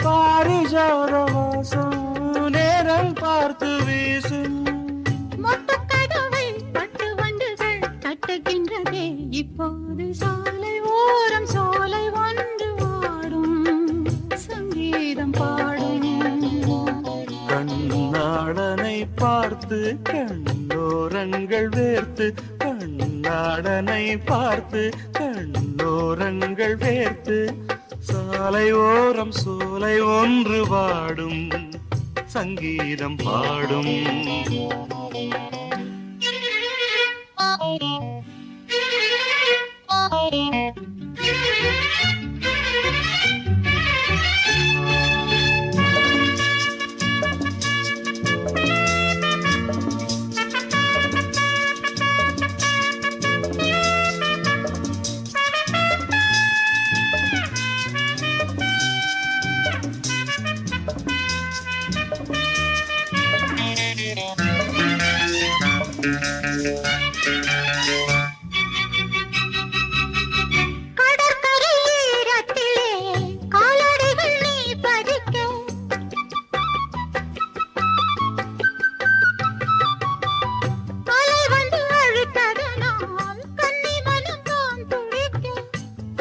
[SPEAKER 1] பாரிஜாத வாசம் நேரம் பார்த்து வீசும்
[SPEAKER 2] மொட்டுக்கதவை பட்டு வண்டுகள் தட்டுகின்றதே இப்போது சாலை ஓரம் சோலை ஒன்று வாடும் சங்கீதம் பாடும்
[SPEAKER 1] கண்ணாடனை பார்த்து கண்ணோரங்கள் வேர்த்து கண்ணாடனை பார்த்து கண்ணோரங்கள் வேர்த்து சாலை ஓரம் சோலை ஒன்று வாடும் சங்கீதம் பாடும்
[SPEAKER 2] கடற்கரை ஈரத்திலே காலடிகள் நீ பதிக்க அலை வந்து அழுத்ததனால் கன்னி மனம் தான் துடிக்க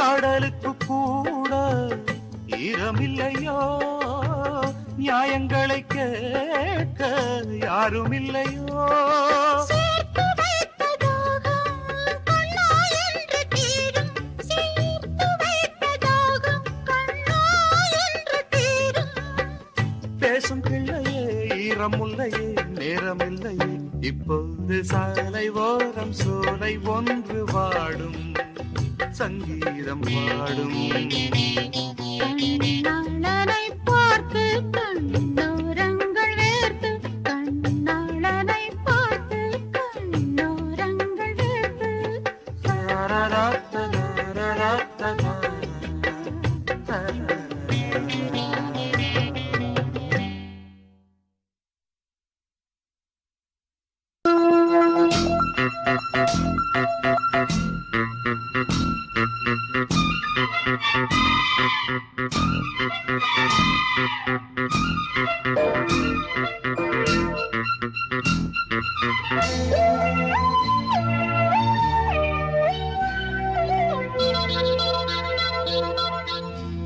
[SPEAKER 1] கடலுக்கு கூட ஈரமில்லையோ நியாயங்களை கேட்க யாரும் இல்லையோ
[SPEAKER 2] சேர்த்து வைத்த தாகம் கண்ணா என்று தீரும் சேர்த்து வைத்த தாகம் கண்ணா என்று தீரும்
[SPEAKER 1] பேசும் பிள்ளையே ஈரமுல்லையே நேரமில்லையே இப்போது சாலை ஓரம் சோலை ஒன்று வாடும் சங்கீதம் பாடும்
[SPEAKER 2] கண்ணாளனை பார்த்து கண்ணோரங்கள் வேர்த்து கண்ணாளனை பார்த்து கண்ணோரங்கள் வேர்த்து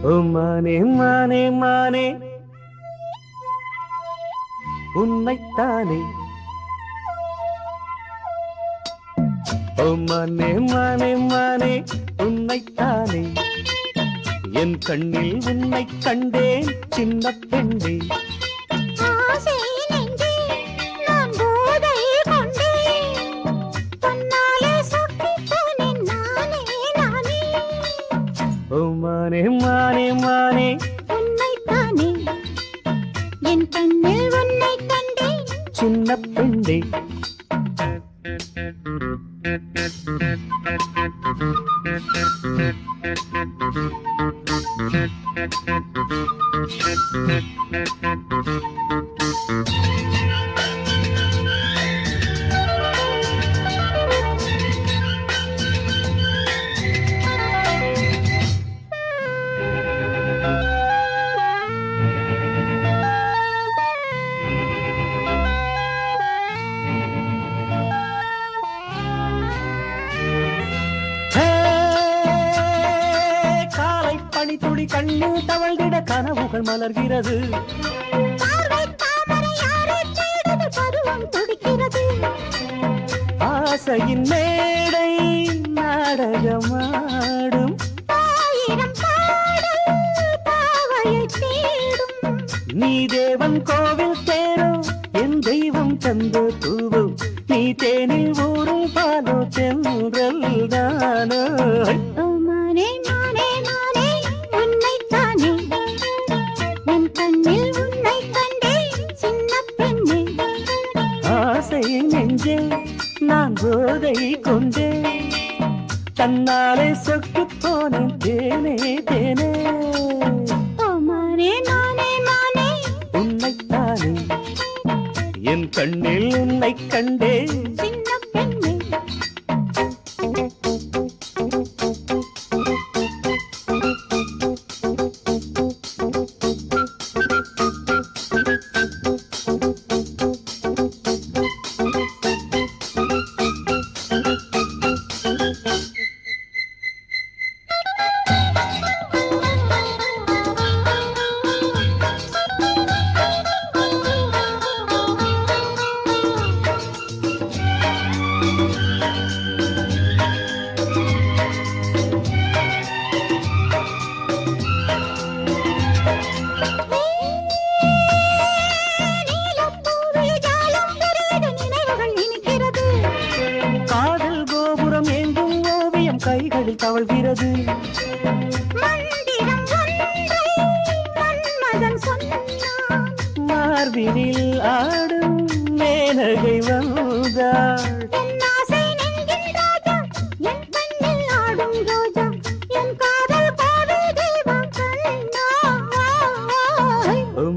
[SPEAKER 1] ஓ மானே மானே மானே உன்னைத்தானே ஓ மானே மானே மானே உன்னைத்தானே என் கண்ணில் உன்னை கண்டேன் சின்ன பெண்ணே
[SPEAKER 2] ஆசை நெஞ்சே நான் போதை கொண்டேன் தன்னாலே சொக்கிப் போனேன் நானே நானே
[SPEAKER 1] ஓ மானே மானே மானே
[SPEAKER 2] உன்னைத்தானே என் கண்ணில் உன்னை கண்டேன்
[SPEAKER 1] சின்ன பெண்ணே துளி கண்ணீர் தவழ்ந்திட கனவுகள் மலர்கிறது
[SPEAKER 2] பார்வை தாமரை யாரை தேடுது பருவம் துடிக்கிறது
[SPEAKER 1] ஆசையின் மேடை நாடகமாடும்
[SPEAKER 2] ஆயிரம் பாடல் பாவையை தேடும்
[SPEAKER 1] நீ தேவன் கோவில் தேரோ என் தெய்வம் தந்த தூவோ நீ தேனில் ஊரும் பாலோ தென்றல் தானோ
[SPEAKER 2] ஓ மானே மானே மானே உன்னைத்தானே என் கண்ணில் உன்னை கண்டேன் சின்ன பெண்ணே
[SPEAKER 1] ஆசை நெஞ்சே நான் போதை கொண்டே தன்னாலே சொக்கு போனேன் தேனே தேனே
[SPEAKER 2] ஓ மானே மானே மானே
[SPEAKER 1] உன்னைத்தானே என் கண்ணில் உன்னை கண்டே
[SPEAKER 2] சின்ன பெண்ணே நீலப்பூவில் ஜாலம் பெருகிட நினைவுகள் இனிக்கிறது
[SPEAKER 1] காதல் கோபுரம் எங்கும் ஓவியம் கைகளில் தவழ்கிறது
[SPEAKER 2] மந்திரம் ஒன்றை மன்மதன் சொன்னான்
[SPEAKER 1] மார்பினில் ஆடும் மேனகை வந்தாள்
[SPEAKER 2] என் ஆசை நெஞ்சின் ராஜா என் கண்ணில் ஆடும் ரோஜா என் காதல் கோவில் தெய்வம் கண்ணா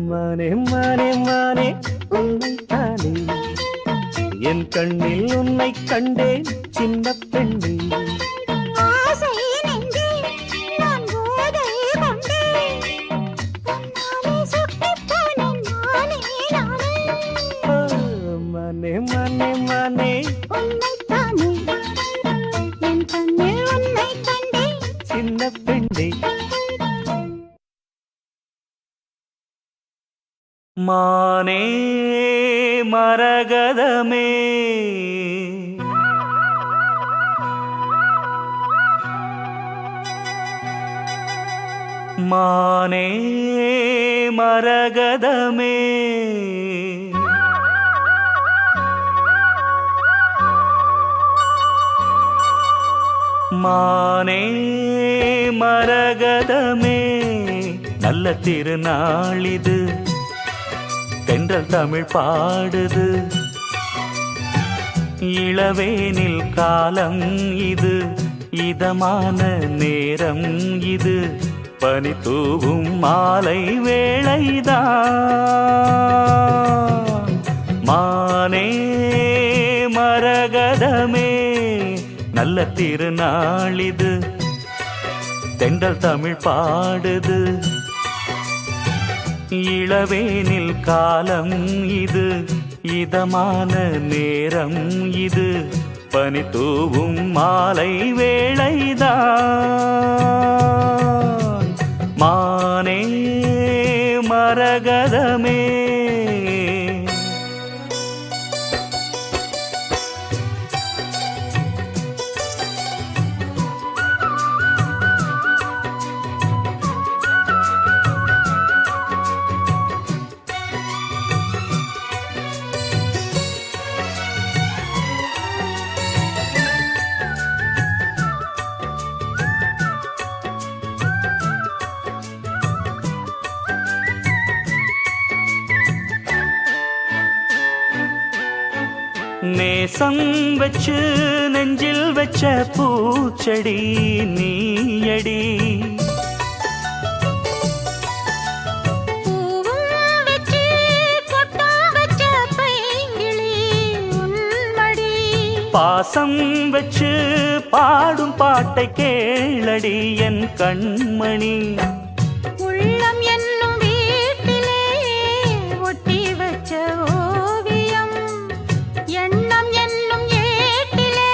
[SPEAKER 1] மானே மானே மானே உன்னைத்தானே என் கண்ணில் உன்னை கண்டேன் சின்ன பெண்ணே
[SPEAKER 2] ஆசை நெஞ்சே நான் போதை கொண்டேன் தன்னாலே சொக்கிப் போனேன் நானே நானே
[SPEAKER 1] ஓ, மானே மானே மானே
[SPEAKER 2] உன்னைத்தானே என் கண்ணில் உன்னை கண்டேன்
[SPEAKER 1] சின்ன பெண்ணே மானே மரகதமே மானே மரகதமே மானே மரகதமே நல்ல திருநாளிது தென்றல் தமிழ் பாடுது இளவேனில் காலம் இது இதமான நேரம் இது பனி தூவும் மாலை வேளைதான் மானே மரகதமே நல்ல திருநாளிது தென்றல் தமிழ் பாடுது இளவேனில் காலம் இது இதமான நேரம் இது பனி தூவும் மாலை வேளைதான் மானே மரகதமே நேசம் வச்சு நெஞ்சில் வச்ச பூச்செடி நீயடி பாசம் வச்சு பாடும் பாட்டை கேளடி என் கண்மணி
[SPEAKER 2] உள்ளம் என்னும் வீட்டிலே ஒட்டி வச்ச ஓவியம் எண்ணம் என்னும் ஏட்டிலே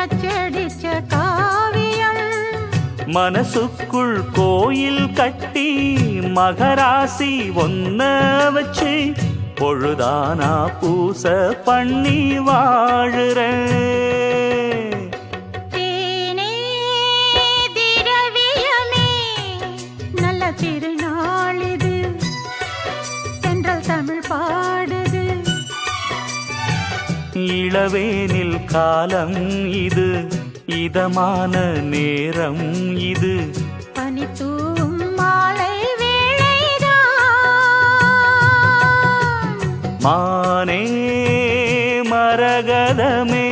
[SPEAKER 2] அச்சடிச்ச காவியம்
[SPEAKER 1] மனசுக்குள் கோயில் கட்டி மகராசி ஒன்ன வச்சு பொழுதானா பூச பண்ணி வாழுறேன்
[SPEAKER 2] தேனே திரவியமே நல்ல திருநாளிது தென்றல் தமிழ் பாடுது
[SPEAKER 1] இளவேனில் காலம் இது இதமான நேரம் இது
[SPEAKER 2] பனி தூவும் மாலை வேளைதான்
[SPEAKER 1] மானே மரகதமே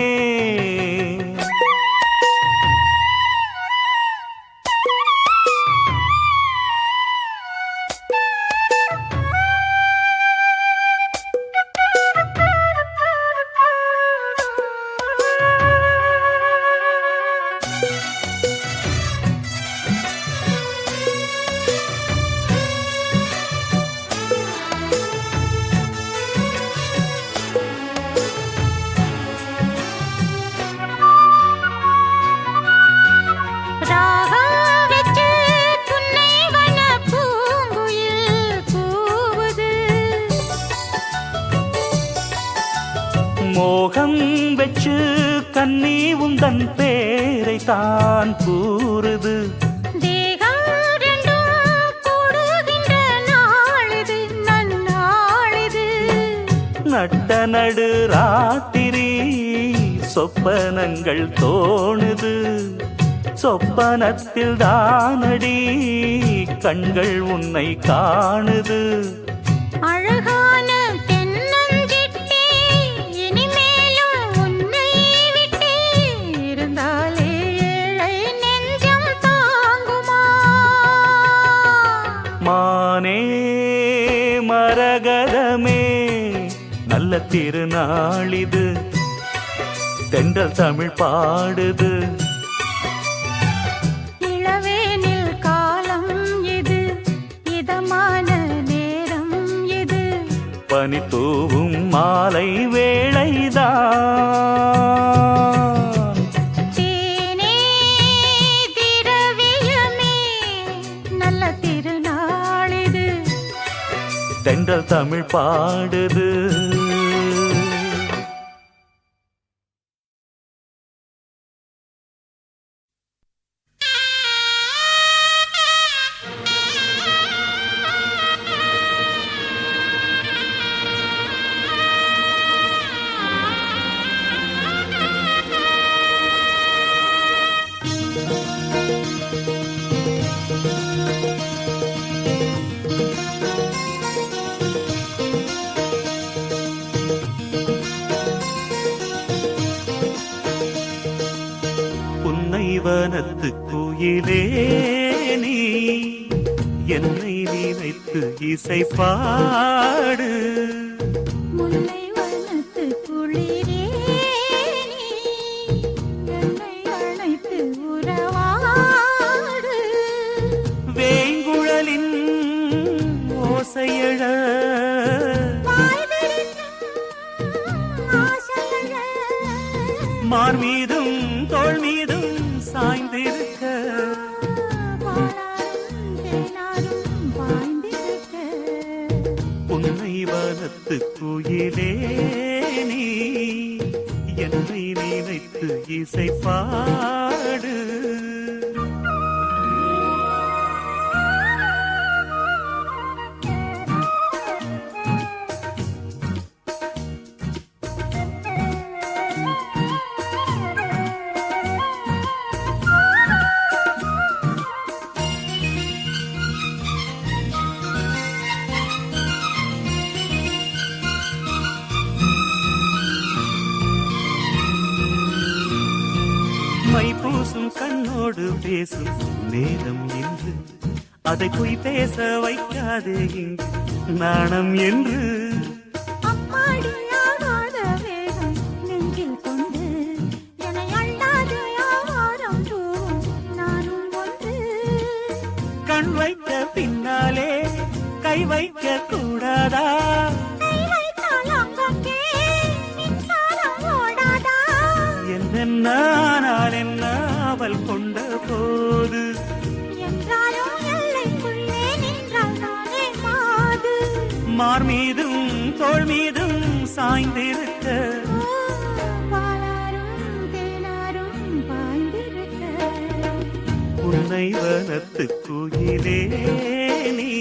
[SPEAKER 2] ராகம் வெச்சு புன்னை வன பூங்குயில் கூவுது
[SPEAKER 1] மோகம் வச்சு கண்ணி உந்தன் பேரை தான் கூறுது
[SPEAKER 2] தேகம் ரெண்டும் கூடுகின்ற நாளிது நன்னாளிது
[SPEAKER 1] நட்ட நடு ராத்திரி சொப்பனங்கள் தோணுது சொப்பனத்தில் தானடி கண்கள் உன்னை காணுது
[SPEAKER 2] அழகான தென்னஞ்சிட்டே இனிமேலும் உன்னை விட்டே இருந்தாலே ஏழை நெஞ்சம் தாங்குமா
[SPEAKER 1] மானே மரகதமே நல்ல திருநாளிது தென்றல் தமிழ் பாடுது
[SPEAKER 2] இளவேனில் காலம் இது இதமான நேரம் இது
[SPEAKER 1] பனி தூவும் மாலை வேளைதான்
[SPEAKER 2] தேனே திரவியமே நல்ல திருநாளிது
[SPEAKER 1] தென்றல் தமிழ் பாடுது குயிலே நீ என்னை நினைத்து இசை பாடு.
[SPEAKER 2] முல்லை வனத்து குளிரே நீ என்னை அழைத்து உறவாடு.
[SPEAKER 1] வேங்குழலின் ஓசையழ மார் மீதும் தோள் மீதும் சாய்ந்திருக்க. உன்னை வனத்து குயிலே நீ என்னை நினைத்து இசை பாடு. மை பூசும் கண்ணோடு பேசும் நேரம் என்று அதை பொய் பேச வைக்காதே இங்கு நாணம் என்று.
[SPEAKER 2] அம்மாடியாகாத வேகம் நெஞ்சில் கொண்டு என்னை அள்ளாத யாவாரம் நானும் ஒன்று.
[SPEAKER 1] கண் வைத்த பின்னாலே கை வைக்க கூடாதா? என்னென்னால் என்ன அவள் கொண்ட போது
[SPEAKER 2] என்றாலும் எல்லைக்குள்ளே நின்றால் நானே மாது.
[SPEAKER 1] மார் மீதும் தோள் மீதும் சாய்ந்திருக்க.
[SPEAKER 2] பாலாரும் தேனாரும் பாய்ந்திருக்க.
[SPEAKER 1] உன்னை வனத்து குயிலே நீ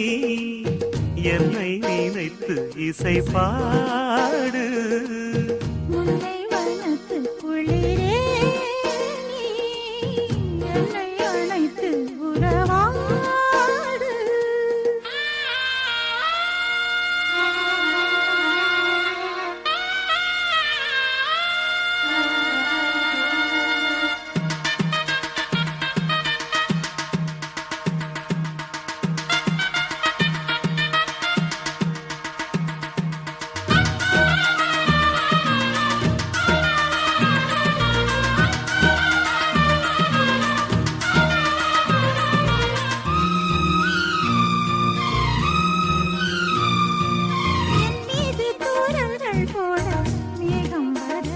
[SPEAKER 1] என்னை நினைத்து இசை பாடு.
[SPEAKER 2] முல்லை வனத்து குளிரே நீ என்னை அழைத்து உறவாடு. என் மீது தூறல்கள் போட மேகம் வர.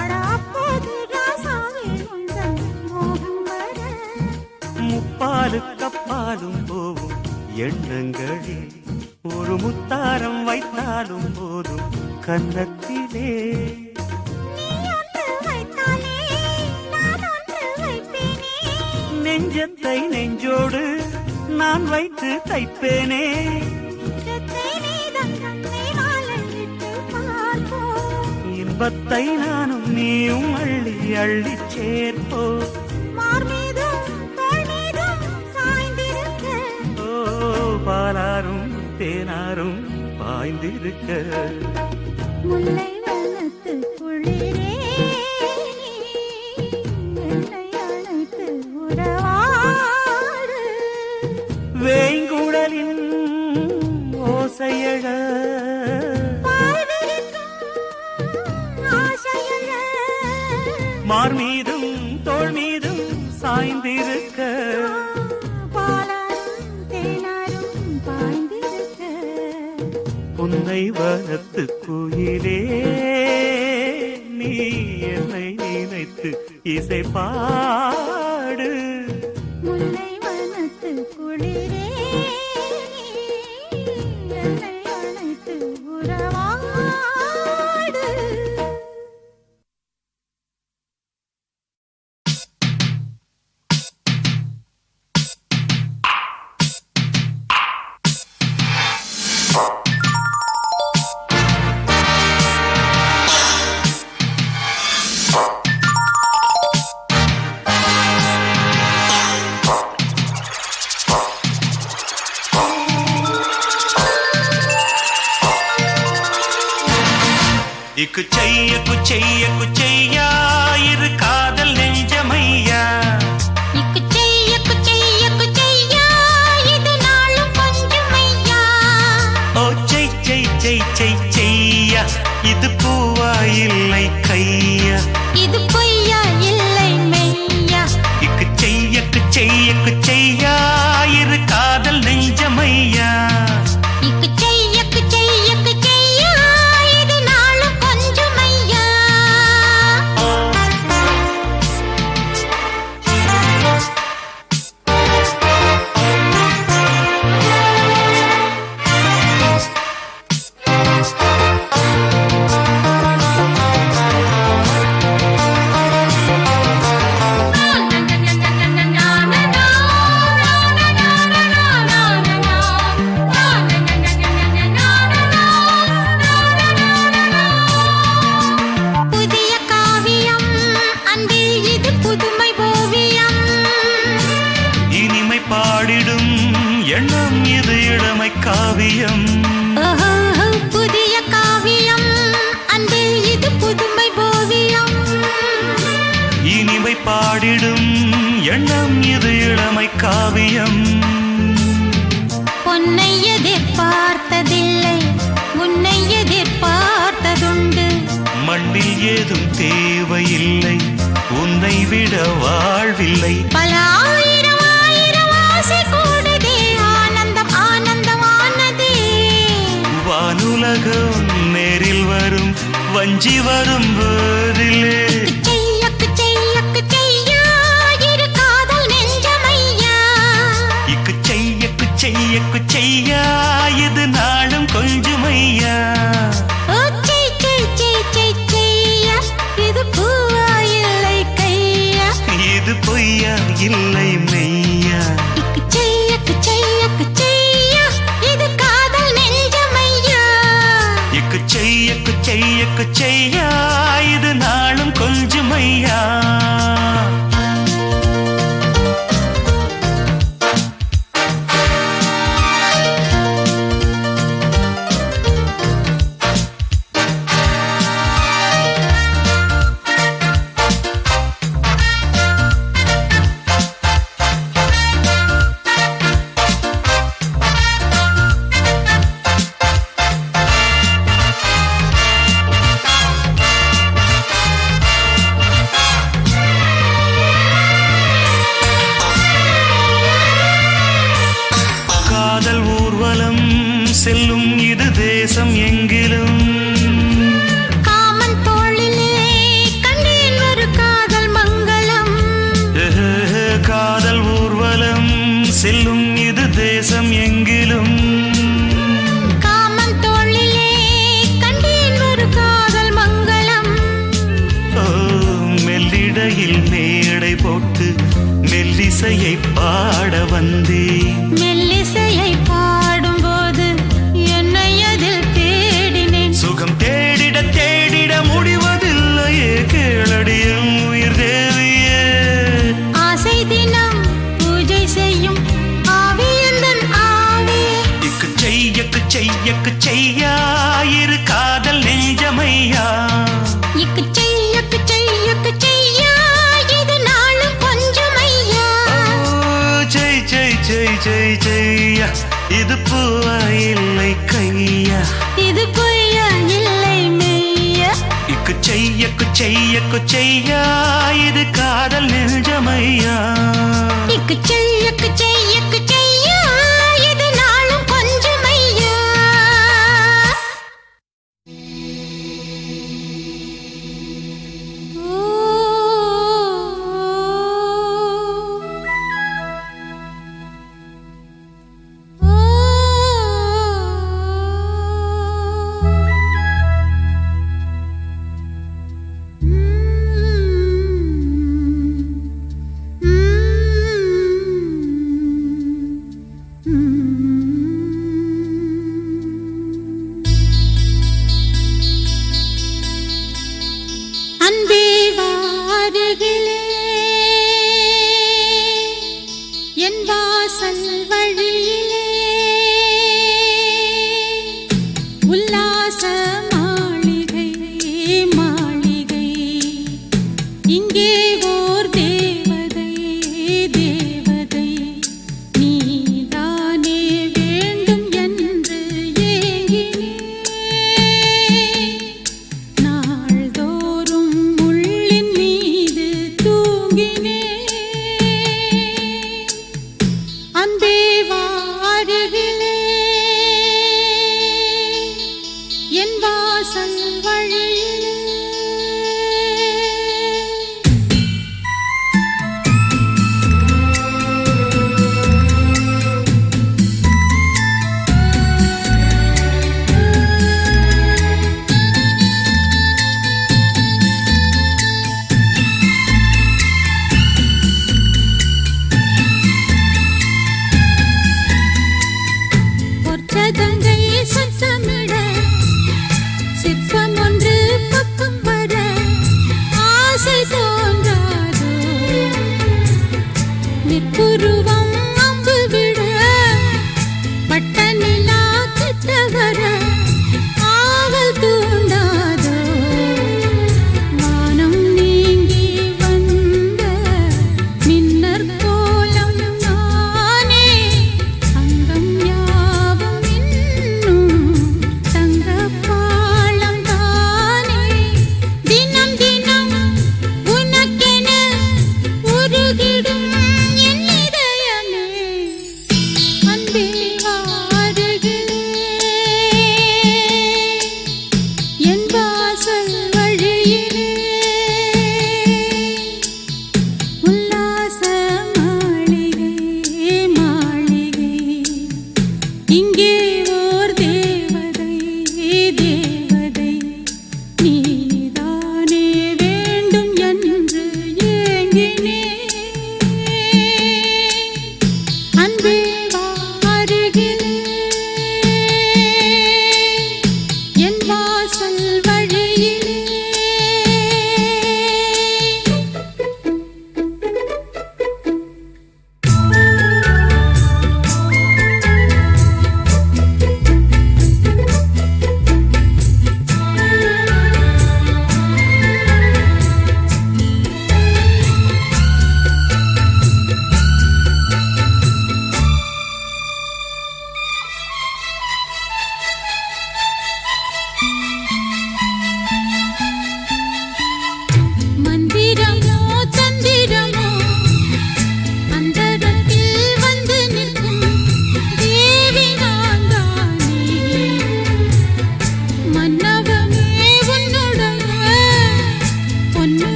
[SPEAKER 2] அட அப்போது ராசாவே உந்தன் மோகம் வர.
[SPEAKER 1] முப்பாலு கப்பாலும் போவும் எண்ணங்களில் ஒரு முத்தாரம் வைத்தாலும் போதும் கன்னத்திலே.
[SPEAKER 2] நீ ஒன்று வைத்தாலே நான் ஒன்று வைப்பேனே.
[SPEAKER 1] நெஞ்சத்தை நெஞ்சோடு நான் வைத்து தைப்பேனே.
[SPEAKER 2] நெஞ்சத்தை நீதான் கண்ணை வாழையிட்டு பார்ப்போம்.
[SPEAKER 1] இன்பத்தை நானும் நீயும் அள்ளி அள்ளி சேர்ப்போ.
[SPEAKER 2] மார் மீதும் தோள் மீதும் சாய்ந்திருக்க.
[SPEAKER 1] ஓ பாலாரும் தேனாரும் பாய்ந்திருக்க.
[SPEAKER 2] முல்லை வனத்து குளிரே நீ என்னை அழைத்து உறவாடு.
[SPEAKER 1] வேங்குழலின் ஓசையழ
[SPEAKER 2] ஆசையழ.
[SPEAKER 1] மார் மீதும் தோள் மீதும் சாய்ந்திருக்க.
[SPEAKER 2] பாலாரும் தேனாரும் பாய்ந்திருக்க.
[SPEAKER 1] உன்னை வனத்து குயிலே நீ என்னை நினைத்து இசை பாடு.
[SPEAKER 2] முல்லை வனத்து குளிரே நீ என்னை அழைத்து உறவாடு.
[SPEAKER 1] குச்சைய குச்சையா இரு காதல் நெஞ்சமையா.
[SPEAKER 2] இக்கு செய்ய
[SPEAKER 3] இது பூவா இல்லை கையா,
[SPEAKER 2] இது பொய்யா இல்லை மெய்யா,
[SPEAKER 3] இக்கு செய்யா இரு காதல் நெஞ்சமையா,
[SPEAKER 2] இக்கு செய்யா இது நாளும் கொஞ்சம் ஐயா. புதிய காவியம் அன்பில் இது புதுமை ஓவியம்,
[SPEAKER 3] இனிமை பாடிடும் எண்ணம் இது இளமை காவியம்,
[SPEAKER 2] ஓஹோ, புதிய காவியம் அன்பில் இது புதுமை ஓவியம்,
[SPEAKER 3] இனிமை பாடிடும் எண்ணம் இது இளமை காவியம்.
[SPEAKER 2] பொன்னை எதிர்பார்த்ததில்லை உன்னை எதிர்பார்த்ததுண்டு,
[SPEAKER 3] மண்ணில் ஏதும் தேவையில்லை உன்னை விட வாழ்வில்லை,
[SPEAKER 2] பல ஆயிரம் ஆயிரம் ஆசை கூடுதே, ஆனந்தம் ஆனந்தமானதே,
[SPEAKER 3] வானுலகம் நேரில் வரும் வஞ்சி வரும் போதிலே,
[SPEAKER 2] செய்யா இரு காதல் நெஞ்சமையா,
[SPEAKER 3] இக்கு செய்யா இது நாளும் கொஞ்சமையா,
[SPEAKER 2] ஓ செய்யா இது பூவா இல்லை கையா,
[SPEAKER 3] இது பொய்யா இல்லை மெய்யா,
[SPEAKER 2] இக்கு செய்யா இது காதல் நெஞ்சமையா,
[SPEAKER 3] இக்கு செய்யா இது நாளும் கொஞ்சமையா. காதல் ஊர்வலம் செல்லும் இது தேசம் எங்கிலும்,
[SPEAKER 2] காமன் தோளிலே கண்டேன் ஒரு காதல் மங்களம்,
[SPEAKER 3] காதல் ஊர்வலம் செல்லும் இது தேசம் எங்கிலும்,
[SPEAKER 2] காமன் தோளிலே கண்டேன் ஒரு காதல் மங்களம்,
[SPEAKER 3] ஓ, மெல்லிடையில் மேடை போட்டு மெல்லிசையை பாட வந்தேன்,
[SPEAKER 2] மெல்லிசையை பாடும்போது என்னை அதில் தேடினேன்,
[SPEAKER 3] சுகம் தேடிட தேடிட முடிவதில்லையே கேளடியும் உயிர் தேவியே,
[SPEAKER 2] ஆசை தினம் பூஜை செய்யும் ஆவியந்தன் ஆவி,
[SPEAKER 3] இக்கு செய்யா இரு காதல் நெஞ்சமையா,
[SPEAKER 2] இக்கு செய்யா இது நாளும் கொஞ்சம் ஐயா,
[SPEAKER 3] செய்யா இது பூவா இல்லை கையா,
[SPEAKER 2] இது பொய்யா இல்லை மெய்யா,
[SPEAKER 3] இக்கு செய்யா இது காதல் நெஞ்சமையா,
[SPEAKER 2] இக்கு செய்யா இது நாளும் கொஞ்சம் ஐயா. அன்பே வாருகிலே என் வாசல் வழியிலே உல்லாச மாளிகை மாளிகை இங்கே ஓர் தேவதை தேவதை நீதானே வேண்டும் என்று ஏங்கினேன்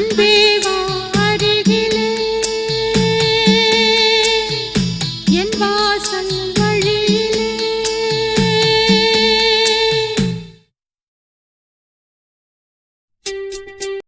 [SPEAKER 2] அன்பே